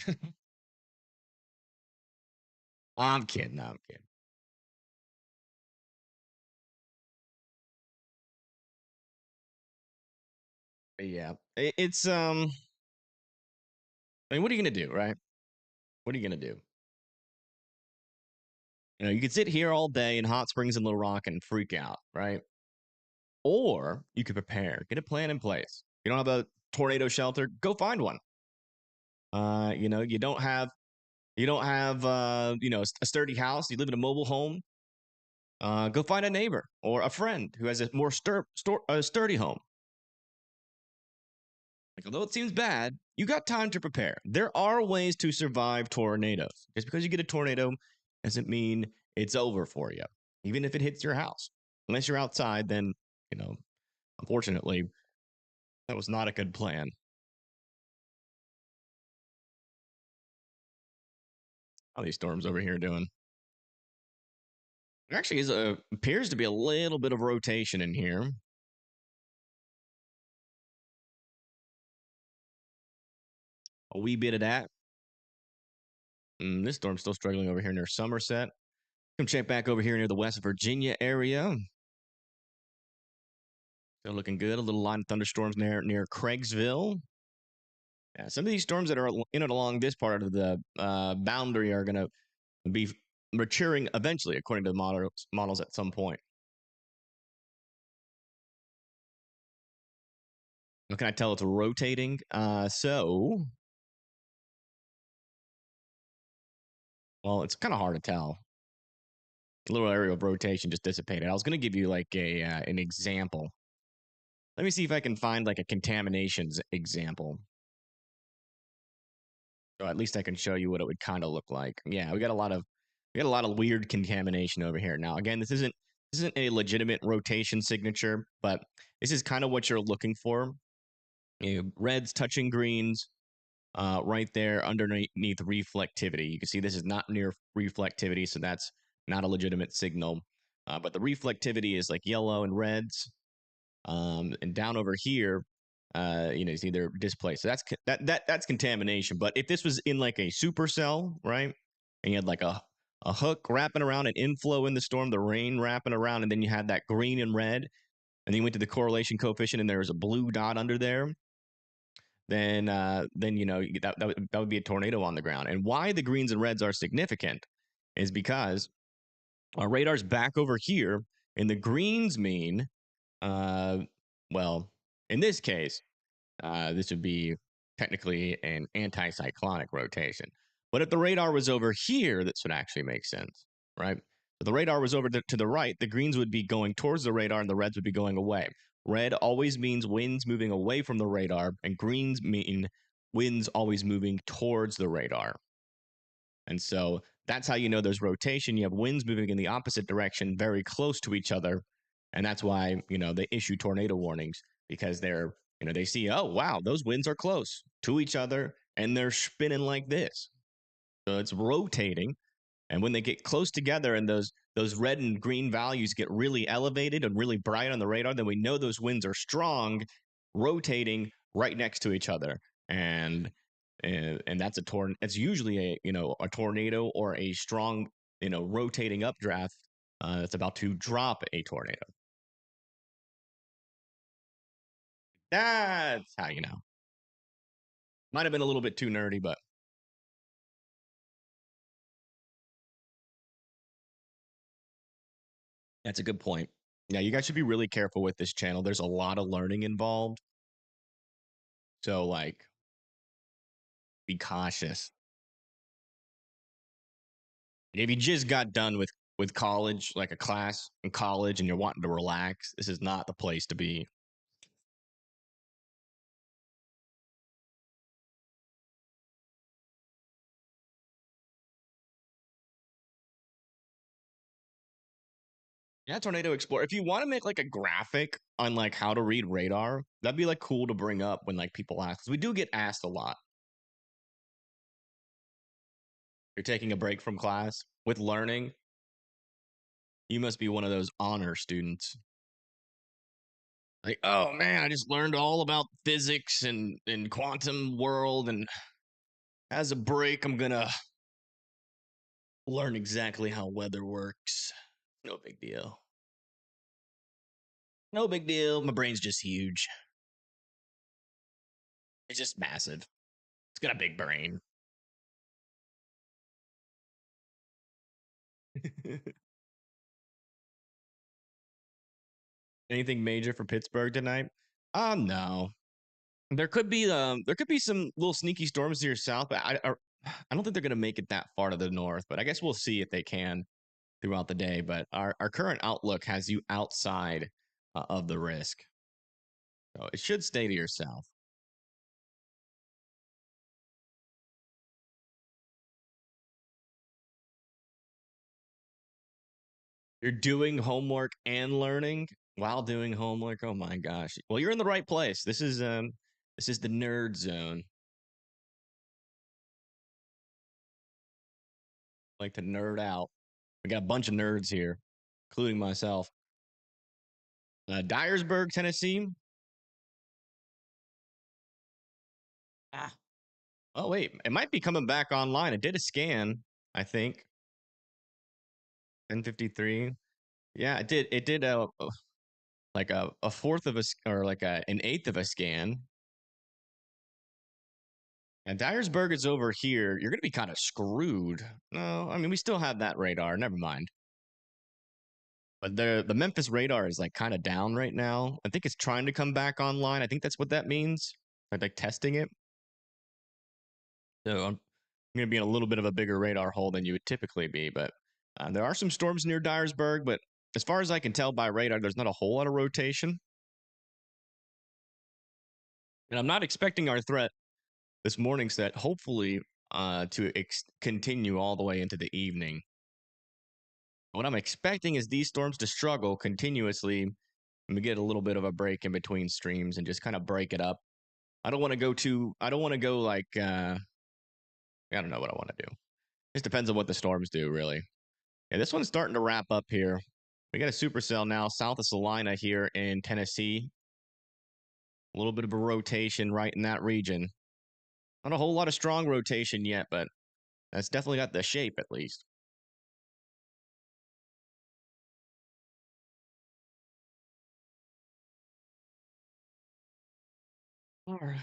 I'm kidding. I'm kidding. But yeah, it's I mean, what are you gonna do, right? What are you gonna do? You know, you could sit here all day in hot springs in Little Rock and freak out, right? Or you could prepare, get a plan in place. You don't have a tornado shelter, go find one. You know, you don't have you know, a sturdy house, you live in a mobile home, go find a neighbor or a friend who has a more sturdy home. Like, although it seems bad, you got time to prepare. There are ways to survive tornadoes. Just because you get a tornado doesn't mean it's over for you, even if it hits your house. Unless you're outside, then, you know, unfortunately, that was not a good plan. How are these storms over here doing? There actually appears to be a little bit of rotation in here. A wee bit of that. This storm's still struggling over here near Somerset. Come check back over here near the West Virginia area. Still looking good. A little line of thunderstorms near Craigsville. Yeah, some of these storms that are in and along this part of the boundary are going to be maturing eventually, according to the models at some point. How can I tell it's rotating? Well, it's kind of hard to tell. A little area of rotation just dissipated. I was going to give you like an example. Let me see if I can find like a contaminations example. So at least I can show you what it would kind of look like. Yeah, we got a lot of weird contamination over here. Now, again, this isn't a legitimate rotation signature, but this is kind of what you're looking for. You know, reds touching greens, right there underneath reflectivity. You can see this is not near reflectivity, so that's not a legitimate signal. But the reflectivity is like yellow and reds, and down over here, you know, you see they're displaced. So that's contamination. But if this was in like a supercell, right, and you had like a hook wrapping around an inflow in the storm, the rain wrapping around, and then you had that green and red, and then you went to the correlation coefficient, and there was a blue dot under there, then you know that would be a tornado on the ground. And why the greens and reds are significant is because our radar's back over here, and the greens mean, uh, well, in this case, this would be technically an anticyclonic rotation. But if the radar was over here, this would actually make sense, right? If the radar was over to the right, the greens would be going towards the radar and the reds would be going away. Red always means winds moving away from the radar, and greens mean winds always moving towards the radar. And so that's how you know there's rotation. You have winds moving in the opposite direction, very close to each other. And that's why, you know, they issue tornado warnings because they're, you know, they see, oh, wow, those winds are close to each other and they're spinning like this. So it's rotating. And when they get close together and those red and green values get really elevated and really bright on the radar, then we know those winds are strong, rotating right next to each other. And that's it's usually a tornado or a strong rotating updraft that's about to drop a tornado. That's how you know. Might have been a little bit too nerdy, but that's a good point. Yeah, you guys should be really careful with this channel. There's a lot of learning involved. So like be cautious. If you just got done with college, like a class in college, and you're wanting to relax, this is not the place to be. Yeah, Tornado Explorer. If you want to make like a graphic on like how to read radar, that'd be like cool to bring up when like people ask. 'Cause we do get asked a lot. You're taking a break from class with learning. You must be one of those honor students. Like, oh man, I just learned all about physics and quantum world, and as a break, I'm gonna learn exactly how weather works. No big deal. No big deal. My brain's just huge. It's just massive. It's got a big brain. Anything major for Pittsburgh tonight? No. There could be some little sneaky storms to your south, but I don't think they're gonna make it that far to the north. But I guess we'll see if they can throughout the day. But our current outlook has you outside of the risk, so it should stay to your south. You're doing homework and learning while doing homework. Oh my gosh! Well, you're in the right place. This is the nerd zone. Like to nerd out. We got a bunch of nerds here, including myself. Dyersburg, Tennessee. Ah. Oh wait, it might be coming back online. It did a scan, I think. 10:53. Yeah, it did. It did like a fourth of or like an eighth of a scan. And Dyersburg is over here. You're gonna be kind of screwed. No, I mean we still have that radar. Never mind. But the Memphis radar is like kind of down right now. I think it's trying to come back online. I think that's what that means. Like testing it. So I'm going to be in a little bit of a bigger radar hole than you would typically be. But there are some storms near Dyersburg. But as far as I can tell by radar, there's not a whole lot of rotation. And I'm not expecting our threat this morning set, hopefully, to continue all the way into the evening. What I'm expecting is these storms to struggle continuously and we get a little bit of a break in between streams and just kind of break it up. I don't want to go too, I don't want to go like, I don't know what I want to do. Just depends on what the storms do, really. Yeah, this one's starting to wrap up here. We got a supercell now south of Salina here in Tennessee. A little bit of a rotation right in that region. Not a whole lot of strong rotation yet, but that's definitely got the shape at least. All right.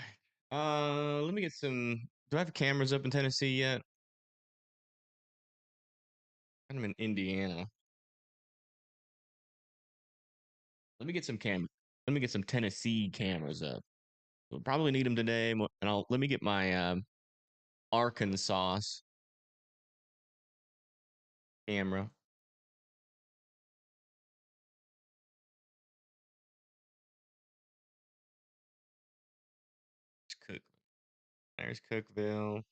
Let me get some. Do I have cameras up in Tennessee yet? I'm in Indiana. Let me get some cam. Let me get some Tennessee cameras up. We'll probably need them today, and I'll let me get my Arkansas camera. Cook. There's Cookville.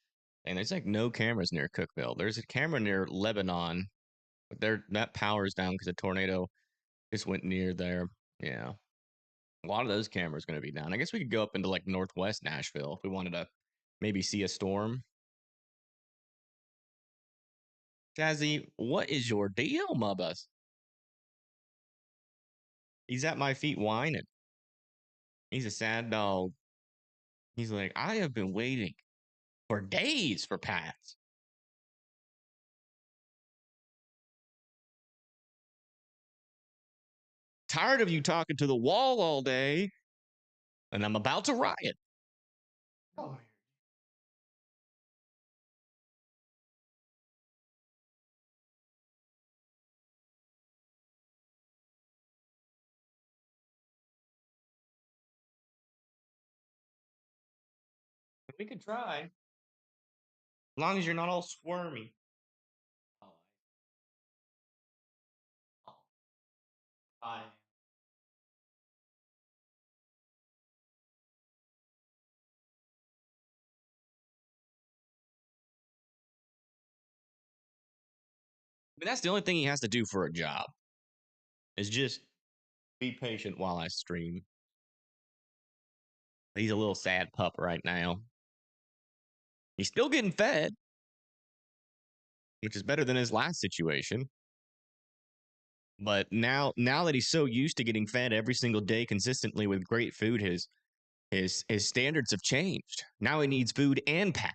And there's like no cameras near Cookville. There's a camera near Lebanon, but that power's down because a tornado just went near there. Yeah. A lot of those cameras going to be down. I guess we could go up into like northwest Nashville if we wanted to maybe see a storm. Jazzy, what is your deal, Mubbas? He's at my feet whining. He's a sad dog. He's like, I have been waiting for days for Pats. Tired of you talking to the wall all day, and I'm about to riot. Oh, we could try. As long as you're not all squirmy. Oh, I mean, that's the only thing he has to do for a job is just be patient while I stream. He's a little sad pup right now. He's still getting fed, which is better than his last situation. But now that he's so used to getting fed every single day consistently with great food, his standards have changed. Now he needs food and pats.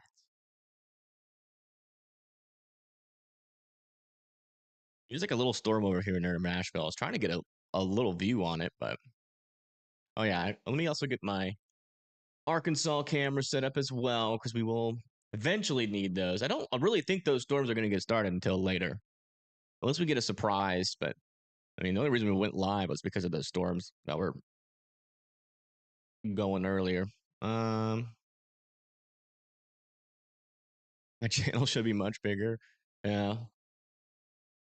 There's like a little storm over here near Nashville. I was trying to get a little view on it, but oh yeah, let me also get my Arkansas camera set up as well because we will eventually need those. I really think those storms are going to get started until later, unless we get a surprise. But I mean, the only reason we went live was because of those storms that were going earlier. My channel should be much bigger. Yeah.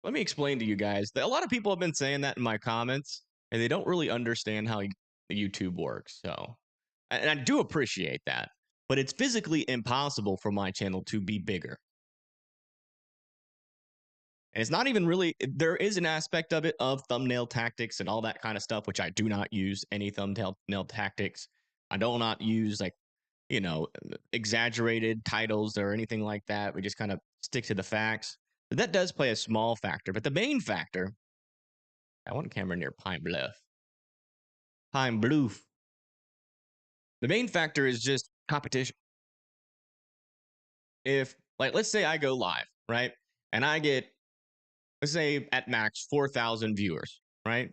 Let me explain to you guys that a lot of people have been saying that in my comments, and they don't really understand how YouTube works. So, and I do appreciate that, but it's physically impossible for my channel to be bigger. And it's not even really, there is an aspect of it of thumbnail tactics and all that kind of stuff, which I do not use any thumbnail tactics. I do not use like, exaggerated titles or anything like that. We just kind of stick to the facts. But that does play a small factor. But the main factor, I want a camera near Pine Bluff. Pine Bluff. The main factor is just competition. If, like, let's say I go live, right? And I get, let's say at max 4,000 viewers, right?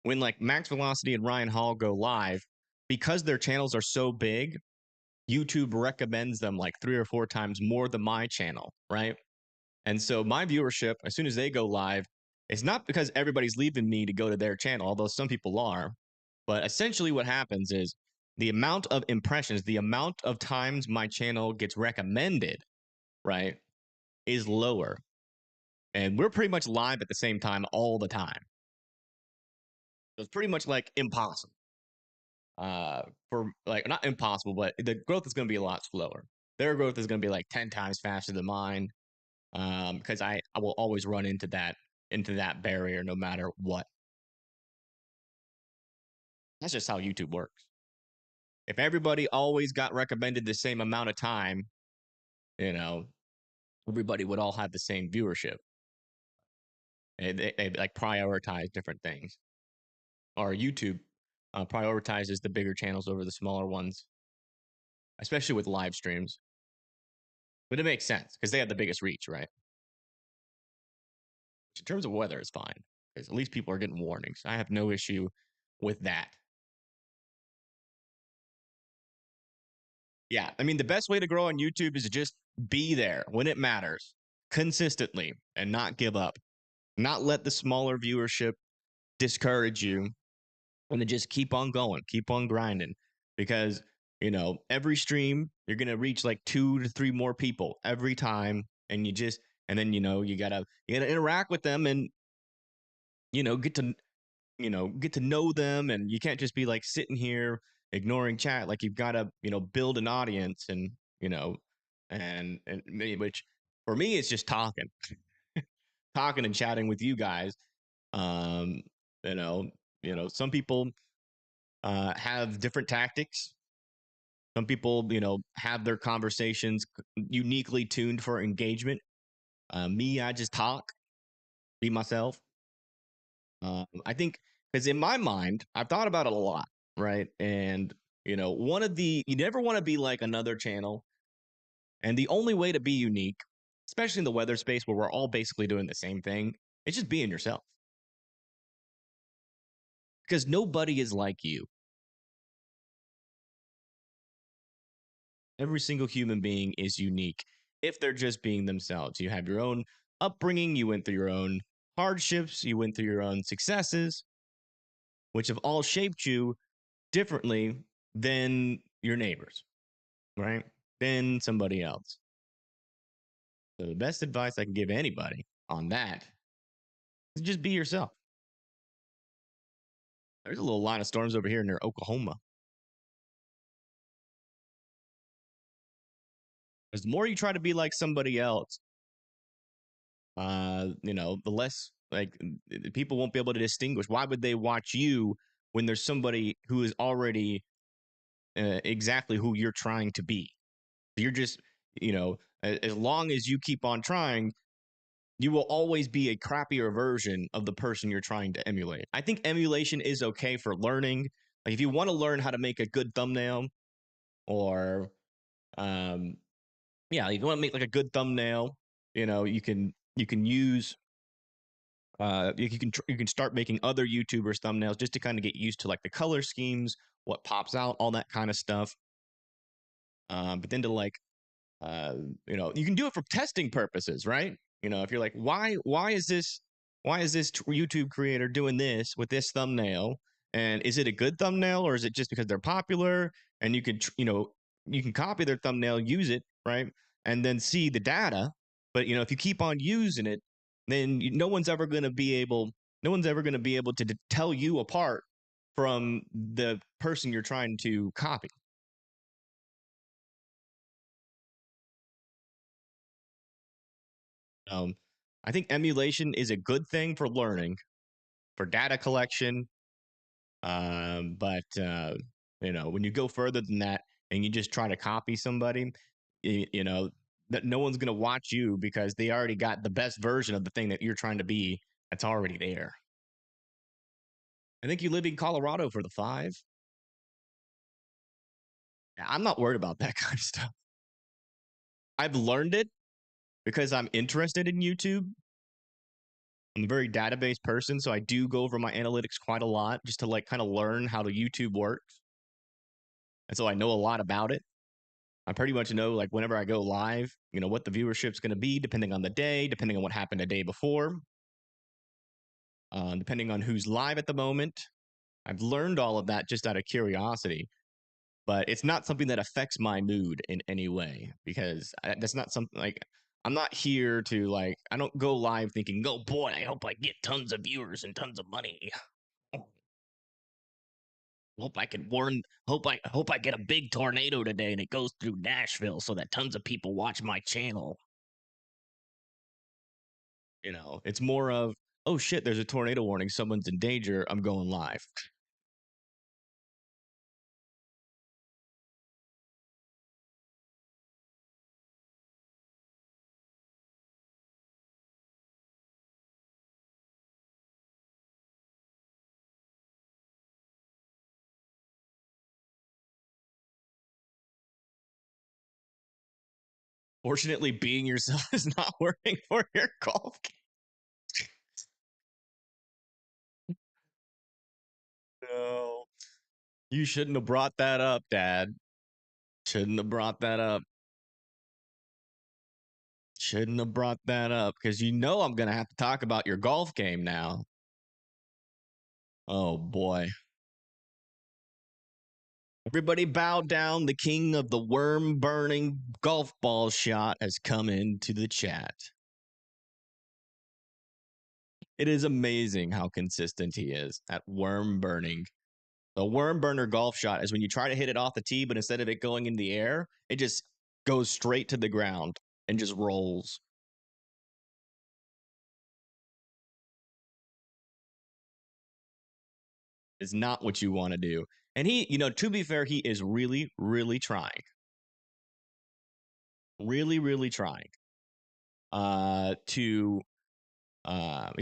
When like Max Velocity and Ryan Hall go live, because their channels are so big, YouTube recommends them like 3 or 4 times more than my channel, right? And so my viewership, as soon as they go live, it's not because everybody's leaving me to go to their channel, although some people are. But essentially, what happens is the amount of impressions, the amount of times my channel gets recommended, right, is lower. And we're pretty much live at the same time all the time. So it's pretty much like impossible. For like not impossible, but the growth is going to be a lot slower. Their growth is going to be like 10 times faster than mine, because I will always run into that barrier no matter what. That's just how YouTube works. If everybody always got recommended the same amount of time, you know, everybody would all have the same viewership. They like prioritize different things. Or YouTube prioritizes the bigger channels over the smaller ones, especially with live streams. But it makes sense because they have the biggest reach, right? In terms of weather, it's fine because at least people are getting warnings. I have no issue with that. Yeah, I mean, the best way to grow on YouTube is to just be there when it matters consistently and not give up, not let the smaller viewership discourage you, and then just keep on going, keep on grinding because, every stream you're going to reach like 2 to 3 more people every time. And and then, you gotta interact with them and, get to get to know them, and you can't just be like sitting here ignoring chat. Like you've got to build an audience, and and which for me it's just talking and chatting with you guys. um you know some people have different tactics. Some people have their conversations uniquely tuned for engagement. Me, I just talk, be myself. I think because in my mind, I've thought about it a lot, right? And you never want to be like another channel. And the only way to be unique, especially in the weather space where we're all basically doing the same thing, it's just being yourself. Because nobody is like you. Every single human being is unique if they're just being themselves. You have your own upbringing, you went through your own hardships, you went through your own successes, which have all shaped you differently than your neighbors, right? Than somebody else. So the best advice I can give anybody on that is just be yourself. There's a little line of storms over here near Oklahoma. Because the more you try to be like somebody else, the less like people won't be able to distinguish. Why would they watch you when there's somebody who is already exactly who you're trying to be? You're just, as long as you keep on trying, you will always be a crappier version of the person you're trying to emulate. I think emulation is okay for learning. Like if you want to learn how to make a good thumbnail, or um, yeah, if you want to make like a good thumbnail, you can use you can start making other YouTubers thumbnails just to kind of get used to like the color schemes, what pops out, all that kind of stuff. But then to like uh, you can do it for testing purposes, right? If you're like, why is this YouTube creator doing this with this thumbnail, and is it a good thumbnail, or is it just because they're popular? And you can copy their thumbnail, use it, right, and then see the data. But if you keep on using it, then no one's ever going to be able to tell you apart from the person you're trying to copy. Um, I think emulation is a good thing for learning, for data collection. But when you go further than that and you just try to copy somebody, that no one's going to watch you because they already got the best version of the thing that you're trying to be that's already there. I think you live in Colorado for the 5. I'm not worried about that kind of stuff. I've learned it because I'm interested in YouTube. I'm a very database person, so I do go over my analytics quite a lot just to like kind of learn how the YouTube works. And so I know a lot about it. I pretty much know like whenever I go live, what the viewership's going to be depending on the day, depending on what happened the day before, depending on who's live at the moment. I've learned all of that just out of curiosity, but it's not something that affects my mood in any way because that's not something like I'm not here to like, I don't go live thinking, oh boy, I hope I get tons of viewers and tons of money. Hope I get a big tornado today and it goes through Nashville so that tons of people watch my channel. It's more of, oh shit, there's a tornado warning, someone's in danger, I'm going live. Fortunately, being yourself is not working for your golf game. No. You shouldn't have brought that up, Dad. Shouldn't have brought that up. Shouldn't have brought that up because I'm going to have to talk about your golf game now. Oh, boy. Everybody bow down. The king of the worm burning golf ball shot has come into the chat. It is amazing how consistent he is at worm burning. The worm burner golf shot is when you try to hit it off the tee, but instead of it going in the air, it just goes straight to the ground and just rolls. Is not what you want to do. And he, to be fair, he is really, really trying. Really, really trying. He's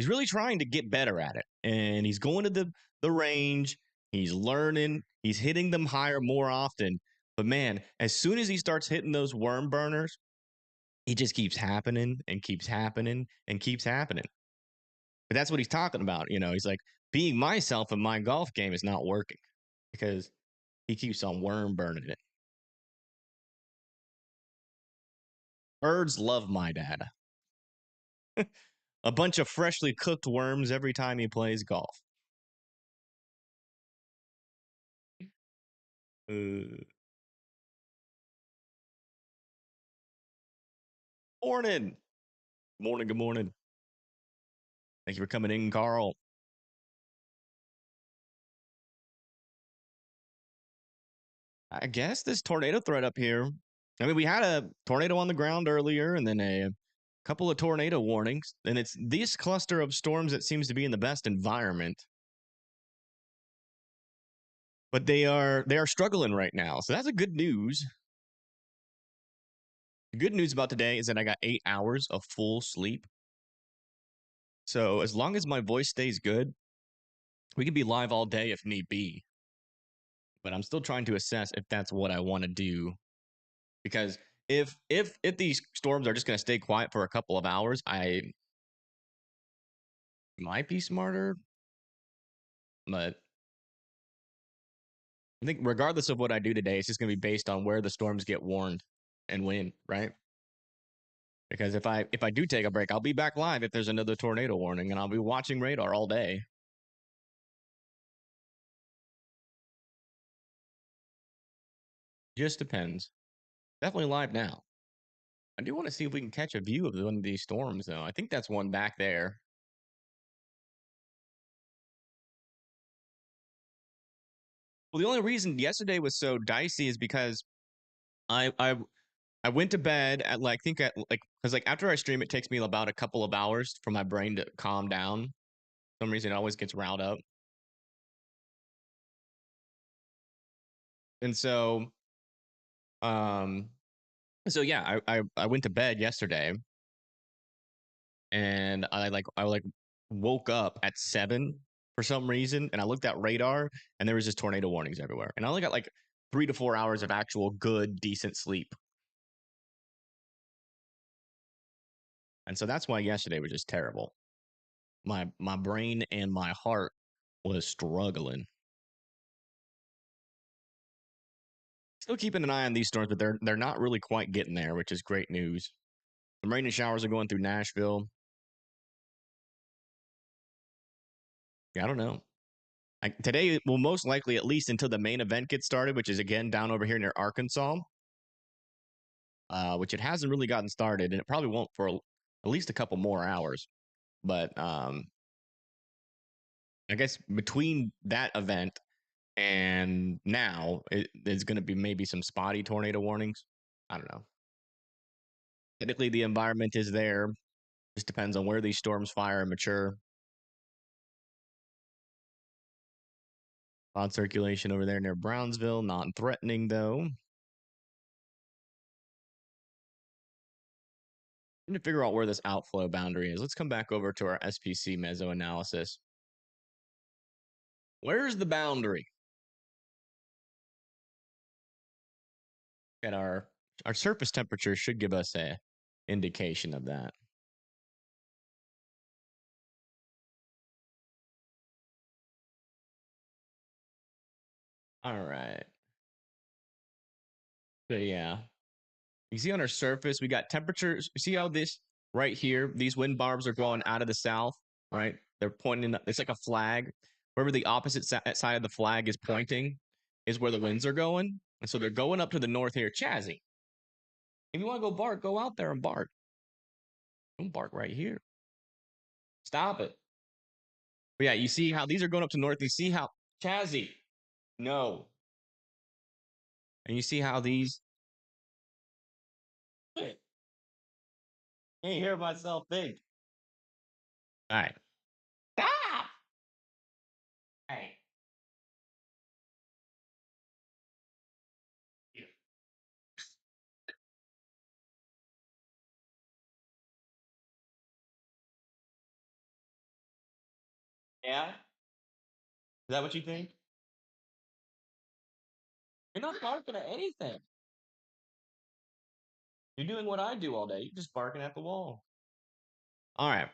really trying to get better at it. And he's going to the range. He's learning. He's hitting them higher more often. But man, as soon as he starts hitting those worm burners, it just keeps happening and keeps happening and keeps happening. But that's what he's talking about. He's like, being myself in my golf game is not working because he keeps on worm burning it. Birds love my dad. A bunch of freshly cooked worms every time he plays golf. Morning. Morning. Good morning. Thank you for coming in, Carl. I guess this tornado threat up here. I mean, we had a tornado on the ground earlier and then a couple of tornado warnings. And it's this cluster of storms that seems to be in the best environment. But they are struggling right now. So that's a good news. The good news about today is that I got 8 hours of full sleep. So as long as my voice stays good, we can be live all day if need be. But I'm still trying to assess if that's what I want to do, because if these storms are just going to stay quiet for a couple of hours, I might be smarter. But I think regardless of what I do today, it's just going to be based on where the storms get warned and when, right? Because if I do take a break, I'll be back live if there's another tornado warning, and I'll be watching radar all day. Just depends. Definitely live now. I do want to see if we can catch a view of one of these storms, though. I think that's one back there. Well, the only reason yesterday was so dicey is because I I I went to bed at like, I think at like, because like after I stream, it takes me about a couple of hours for my brain to calm down. For some reason, it always gets riled up, and um, so yeah, I went to bed yesterday, and I woke up at 7 for some reason, and I looked at radar, and there was just tornado warnings everywhere, and I only got like 3 to 4 hours of actual good, decent sleep, and so that's why yesterday was just terrible. My brain and my heart was struggling. Still keeping an eye on these storms, but they're not really quite getting there, which is great news. Some rain and showers are going through Nashville. Yeah, I don't know. Today will most likely, at least until the main event gets started, which is again down over here near Arkansas, which it hasn't really gotten started, and it probably won't for at least a couple more hours. But I guess between that event and now, there's going to be maybe some spotty tornado warnings. I don't know. Technically, the environment is there. Just depends on where these storms fire and mature. Cloud circulation over there near Brownsville, not threatening though. Need to figure out where this outflow boundary is. Let's come back over to our SPC meso analysis. Where's the boundary? And our surface temperature should give us a indication of that. All right. So yeah, you see on our surface, we got temperatures. See how this right here, these wind barbs are going out of the south, right? They're pointing, it's like a flag. Wherever the opposite side of the flag is pointing is where the winds are going. And so they're going up to the north here. Chazzy, if you want to go bark, go out there and bark. Don't bark right here. Stop it. But yeah, you see how these are going up to north. You see how Chazzy, no. And you see how these. I can't hear myself think. All right. Stop. Hey. Yeah? Is that what you think? You're not barking at anything. You're doing what I do all day. You're just barking at the wall. All right.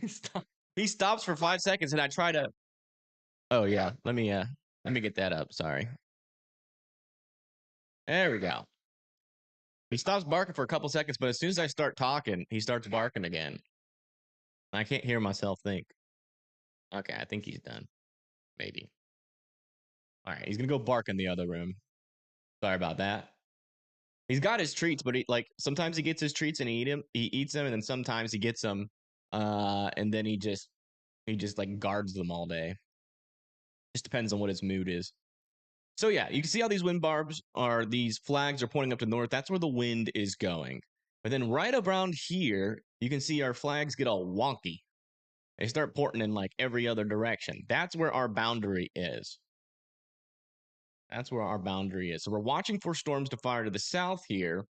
Stop. He stops for 5 seconds, and I try to. Oh yeah. Let me get that up. Sorry. There we go. He stops barking for a couple seconds, but as soon as I start talking, he starts barking again. I can't hear myself think. Okay, I think he's done. Maybe. All right, he's gonna go bark in the other room. Sorry about that. He's got his treats, but he like sometimes he gets his treats and he eats them, and then sometimes he gets them, and then he just like guards them all day. Just depends on what his mood is. So yeah, you can see how these wind barbs are, these flags are pointing up to the north. That's where the wind is going. But then right around here, you can see our flags get all wonky. They start pointing in like every other direction. That's where our boundary is. That's where our boundary is. So we're watching for storms to fire to the south here.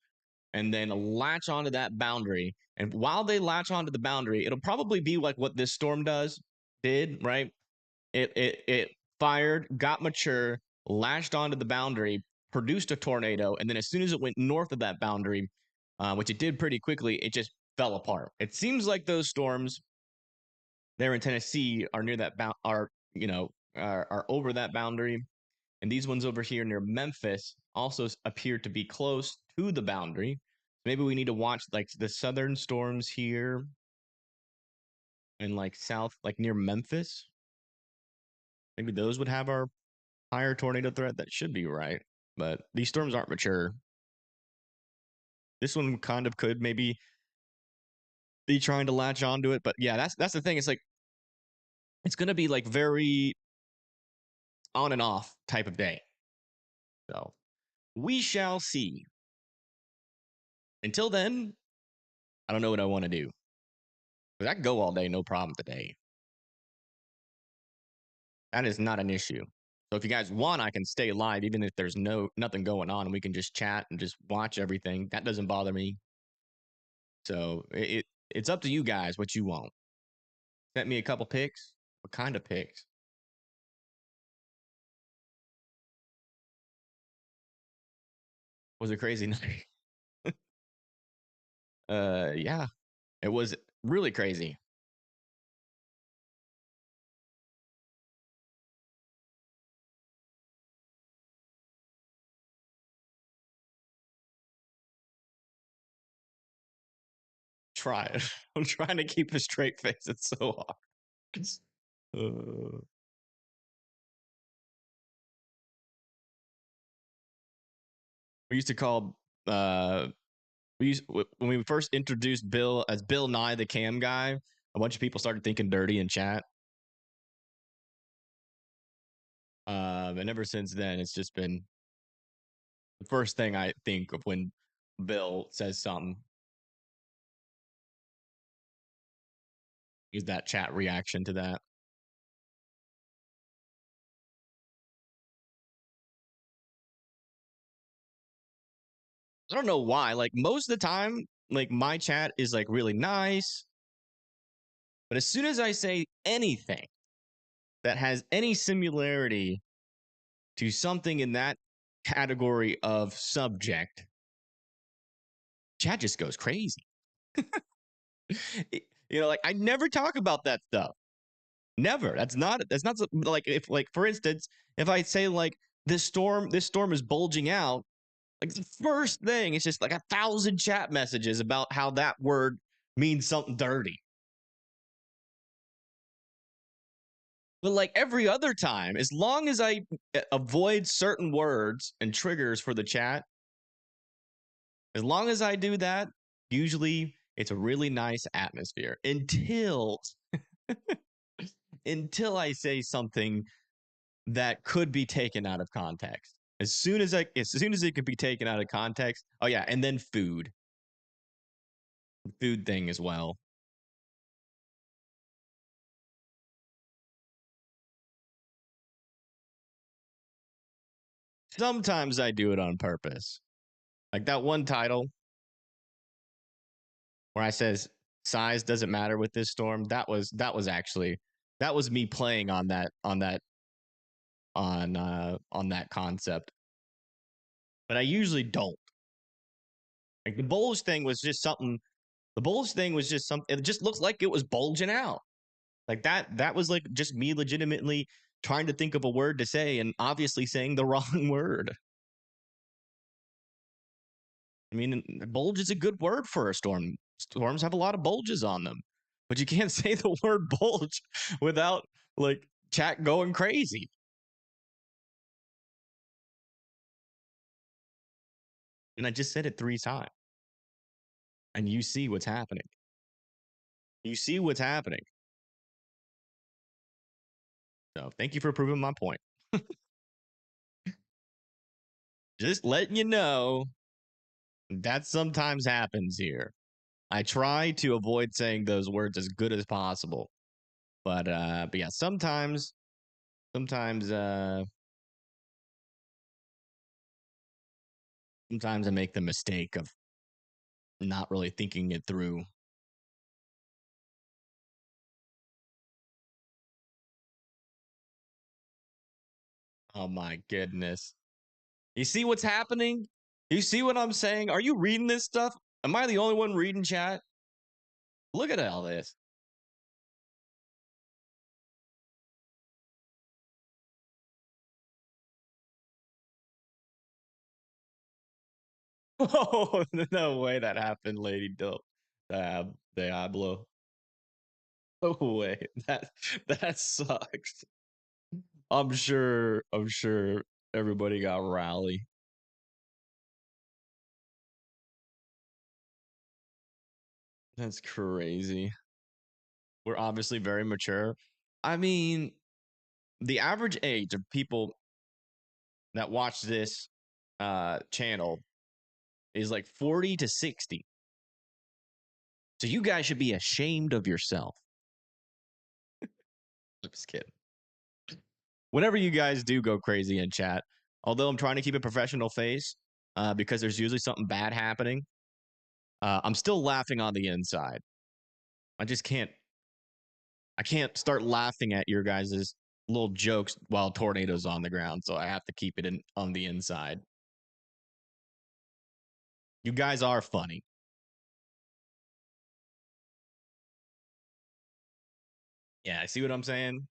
and then latch onto that boundary. And while they latch onto the boundary, it'll probably be like what this storm did, right? It fired, got mature, latched onto the boundary, produced a tornado, and then as soon as it went north of that boundary, which it did pretty quickly, it just fell apart. It seems like those storms there in Tennessee are near that are over that boundary, and these ones over here near Memphis also appear to be close to the boundary. Maybe we need to watch like the southern storms here and like south, like near Memphis. Maybe those would have our higher tornado threat. That should be right. But these storms aren't mature. This one kind of could maybe be trying to latch onto it. But yeah, that's the thing. It's like it's gonna be like very on and off type of day. So we shall see. Until then, I don't know what I want to do. Because I can go all day, no problem today. That is not an issue. So if you guys want, I can stay live even if there's nothing going on, and we can just chat and just watch everything. That doesn't bother me. So it's up to you guys what you want. Sent me a couple pics. What kind of pics? Was it crazy night? Yeah, it was really crazy. Try it. I'm trying to keep a straight face. It's so hard. Uh, we used to call when we first introduced Bill as Bill Nye the Cam guy. A bunch of people started thinking dirty in chat. And ever since then, it's just been the first thing I think of when Bill says something is that chat reaction to that. I don't know why. Like most of the time, like my chat is like really nice. But as soon as I say anything that has any similarity to something in that category of subject, chat just goes crazy. Like I never talk about that stuff. Never. That's not like if like for instance, if I say like this storm is bulging out, like the first thing it's just like 1,000 chat messages about how that word means something dirty. But like every other time, as long as I avoid certain words and triggers for the chat, as long as I do that, usually it's a really nice atmosphere until I say something that could be taken out of context. As soon as it could be taken out of context. Oh yeah, and then food thing as well. Sometimes I do it on purpose. Like that one title where I says size doesn't matter with this storm. That was me playing on that concept. But I usually don't. Like the bulge thing was just something. The bulge thing was just something. It just looks like it was bulging out. Like that was like just me legitimately trying to think of a word to say and obviously saying the wrong word. I mean, bulge is a good word for a storm. Storms have a lot of bulges on them, but you can't say the word bulge without like chat going crazy. And I just said it 3 times, and you see what's happening. You see what's happening. So thank you for proving my point. Just letting you know that sometimes happens here. I try to avoid saying those words as good as possible. But yeah, sometimes sometimes I make the mistake of not really thinking it through. Oh my goodness. You see what's happening? You see what I'm saying? Are you reading this stuff? Am I the only one reading chat? Look at all this. Oh, no way that happened, Lady Diablo. No way. That sucks. I'm sure everybody got rally. That's crazy. We're obviously very mature. I mean, the average age of people that watch this channel is like 40 to 60. So you guys should be ashamed of yourself. I'm just kidding. Whenever you guys do go crazy in chat, although I'm trying to keep a professional face because there's usually something bad happening, I'm still laughing on the inside. I just can't. I can't start laughing at your guys' little jokes while tornadoes on the ground, so I have to keep it on the inside. You guys are funny. Yeah, see what I'm saying?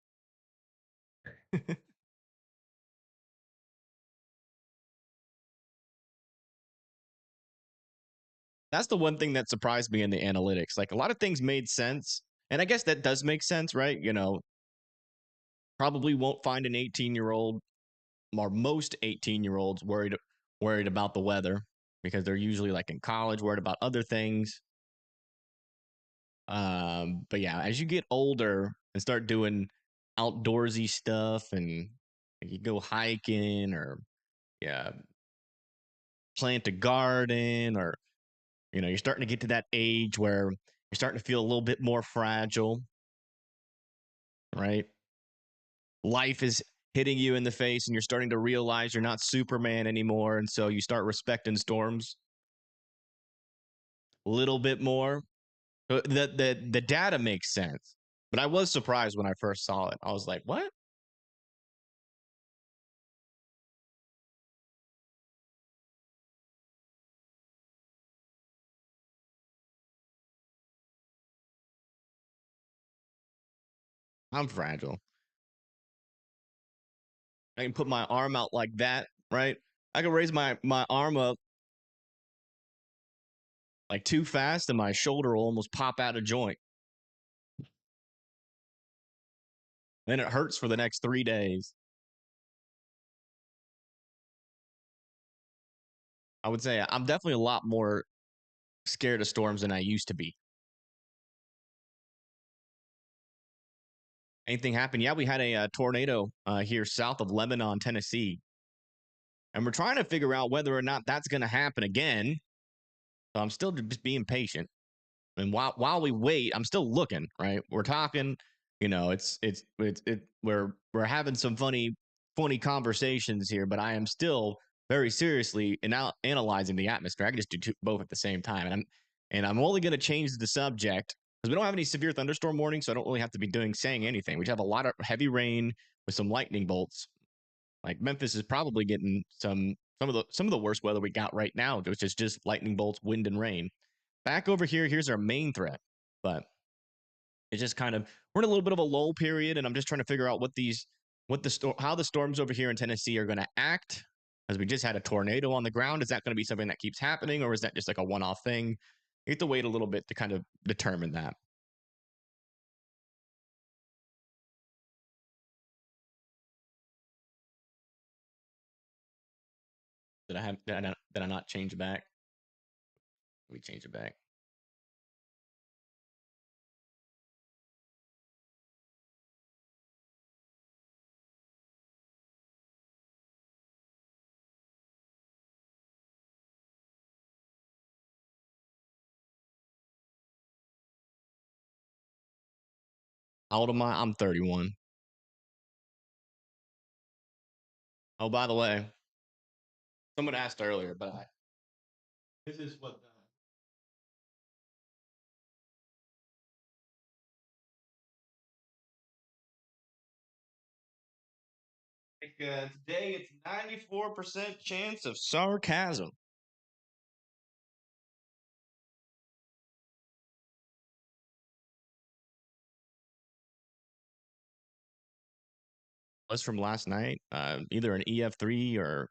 That's the one thing that surprised me in the analytics. Like a lot of things made sense. And I guess that does make sense, right? Probably won't find an 18-year-old or most 18-year-olds worried about the weather because they're usually like in college, worried about other things. But yeah, as you get older and start doing outdoorsy stuff and you go hiking or yeah, plant a garden or you're starting to get to that age where you're starting to feel a little bit more fragile, right? Life is hitting you in the face and you're starting to realize you're not Superman anymore. And so you start respecting storms a little bit more. The data makes sense. But I was surprised when I first saw it. I was like, what? I'm fragile. I can put my arm out like that, right? I can raise my arm up like too fast and my shoulder will almost pop out of joint. Then it hurts for the next 3 days. I would say I'm definitely a lot more scared of storms than I used to be. Anything happen? Yeah, we had a tornado here south of Lebanon, Tennessee, and we're trying to figure out whether or not that's going to happen again. So I'm still just being patient. And while we wait, I'm still looking. Right, we're talking. We're having some funny conversations here, but I am still very seriously analyzing the atmosphere. I can just do both at the same time, and I'm only going to change the subject because we don't have any severe thunderstorm warnings, so I don't really have to be saying anything. We have a lot of heavy rain with some lightning bolts. Like Memphis is probably getting some of the worst weather we got right now, which is just lightning bolts, wind, and rain. Back over here, here's our main threat, but it's just kind of we're in a little bit of a lull period, and I'm just trying to figure out how the storms over here in Tennessee are going to act. As we just had a tornado on the ground, is that going to be something that keeps happening, or is that just like a one-off thing? You have to wait a little bit to kind of determine that. Did I not change it back? We change it back. How old am I? I'm 31. Oh, by the way, someone asked earlier, but this is what Today it's 94% chance of sarcasm. Was from last night. Either an EF3 or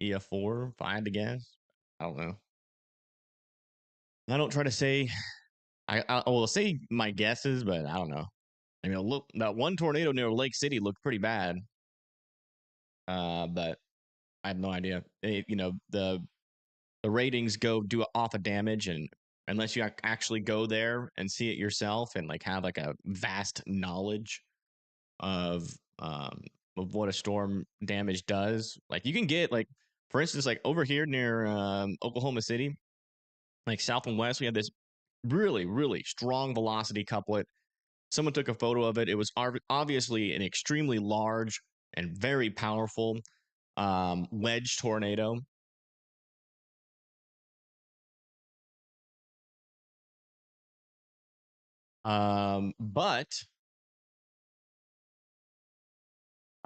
EF4, if I had to guess. I don't know. I don't try to say. I will say my guesses, but I don't know. I mean, look, that one tornado near Lake City looked pretty bad. But I have no idea. The ratings go do off of damage, and unless you actually go there and see it yourself and like have like a vast knowledge of um what a storm damage does, like you can get like, for instance, like over here near Oklahoma City, like south and west, we have this really strong velocity couplet. Someone took a photo of it. It was obviously an extremely large and very powerful wedge tornado. But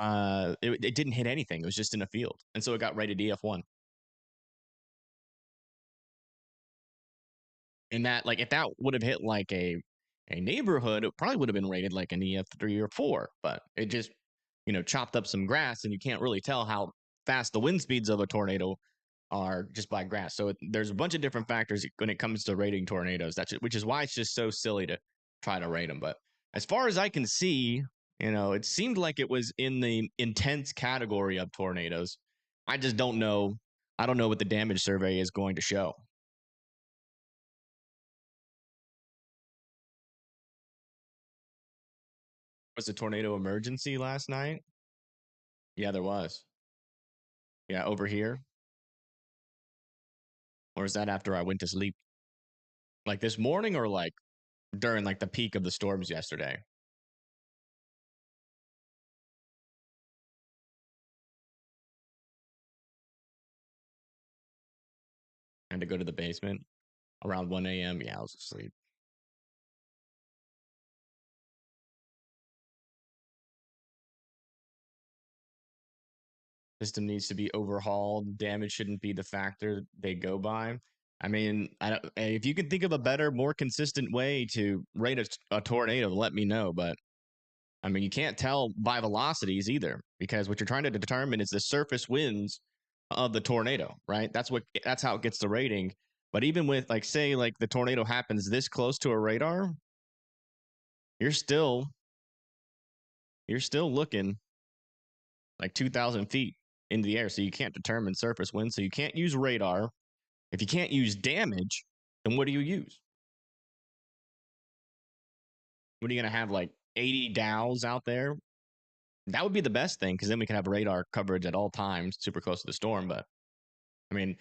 it didn't hit anything. It was just in a field, and so it got rated EF1. And that, like, if that would have hit like a neighborhood, it probably would have been rated like an EF3 or 4. But it just, chopped up some grass, and you can't really tell how fast the wind speeds of a tornado are just by grass. So there's a bunch of different factors when it comes to rating tornadoes. Which is why it's just so silly to try to rate them. But as far as I can see, it seemed like it was in the intense category of tornadoes. I just don't know. I don't know what the damage survey is going to show. Was a tornado emergency last night? Yeah, there was. Yeah, over here. Or is that after I went to sleep? Like this morning, or like during like the peak of the storms yesterday? And to go to the basement around 1 a.m. Yeah, I was asleep. System needs to be overhauled. Damage shouldn't be the factor they go by. I mean, if you can think of a better, more consistent way to rate a tornado, let me know. But I mean, you can't tell by velocities either, because what you're trying to determine is the surface winds of the tornado, right? That's how it gets the rating. But even with, like, say like the tornado happens this close to a radar, you're still looking like 2,000 feet into the air, so you can't determine surface wind. So you can't use radar. If you can't use damage, then what do you use? What are you gonna have, like 80 dowels out there? That would be the best thing, because then we can have radar coverage at all times, super close to the storm. But I mean,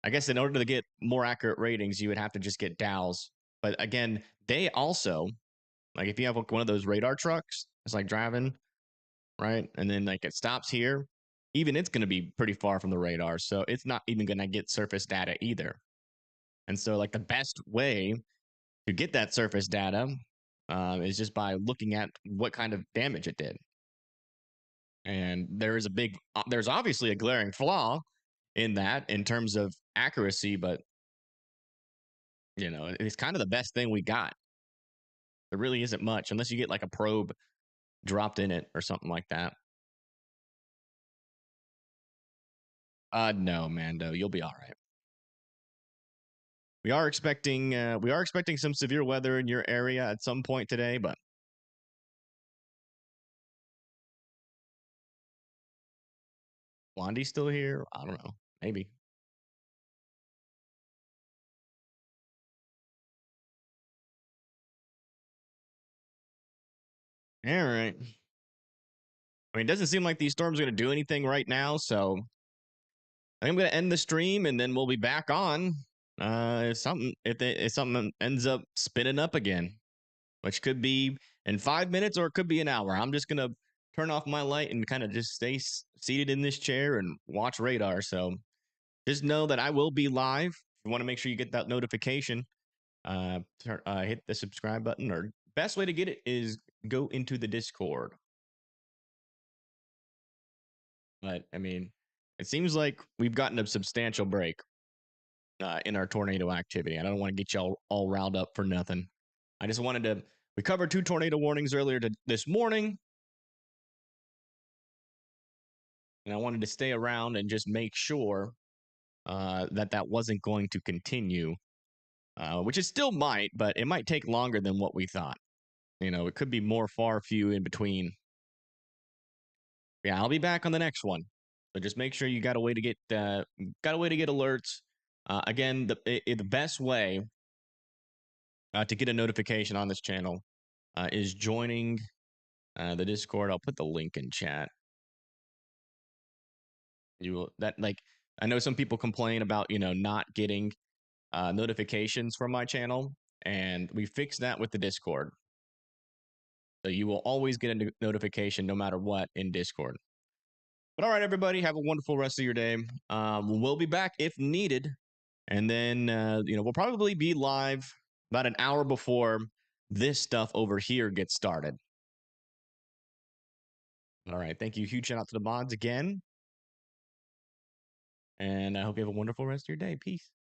I guess in order to get more accurate ratings, you would have to just get dowels. But again, they also, like, if you have one of those radar trucks, it's like driving, right? And then like it stops here, even it's going to be pretty far from the radar. So it's not even going to get surface data either. And so, like, the best way to get that surface data is just by looking at what kind of damage it did. And there's obviously a glaring flaw in that in terms of accuracy, but it's kind of the best thing we got. There really isn't much unless you get like a probe dropped in it or something like that. No, Mando, you'll be all right. We are expecting some severe weather in your area at some point today, but Blondie's still here. I don't know. Maybe. All right. I mean, it doesn't seem like these storms are going to do anything right now, so I think I'm going to end the stream, and then we'll be back on. If something ends up spinning up again, which could be in 5 minutes or it could be an hour. I'm just gonna turn off my light and kind of just stay seated in this chair and watch radar. So just know that I will be live. If you want to make sure you get that notification, hit the subscribe button, or best way to get it is go into the Discord. But I mean, it seems like we've gotten a substantial break in our tornado activity. I don't want to get y'all all riled up for nothing. I just wanted to. We covered 2 tornado warnings earlier this morning, and I wanted to stay around and just make sure that wasn't going to continue, which it still might, but it might take longer than what we thought. It could be more far few in between. Yeah, I'll be back on the next one. So just make sure you got a way to get alerts. Again, the best way to get a notification on this channel is joining the Discord. I'll put the link in chat. You will that like I know some people complain about not getting notifications from my channel, and we fixed that with the Discord. So you will always get a notification no matter what in Discord. But all right, everybody, have a wonderful rest of your day. We'll be back if needed, and then we'll probably be live about an hour before this stuff over here gets started. All right, thank you. Huge shout out to the mods again, and I hope you have a wonderful rest of your day. Peace.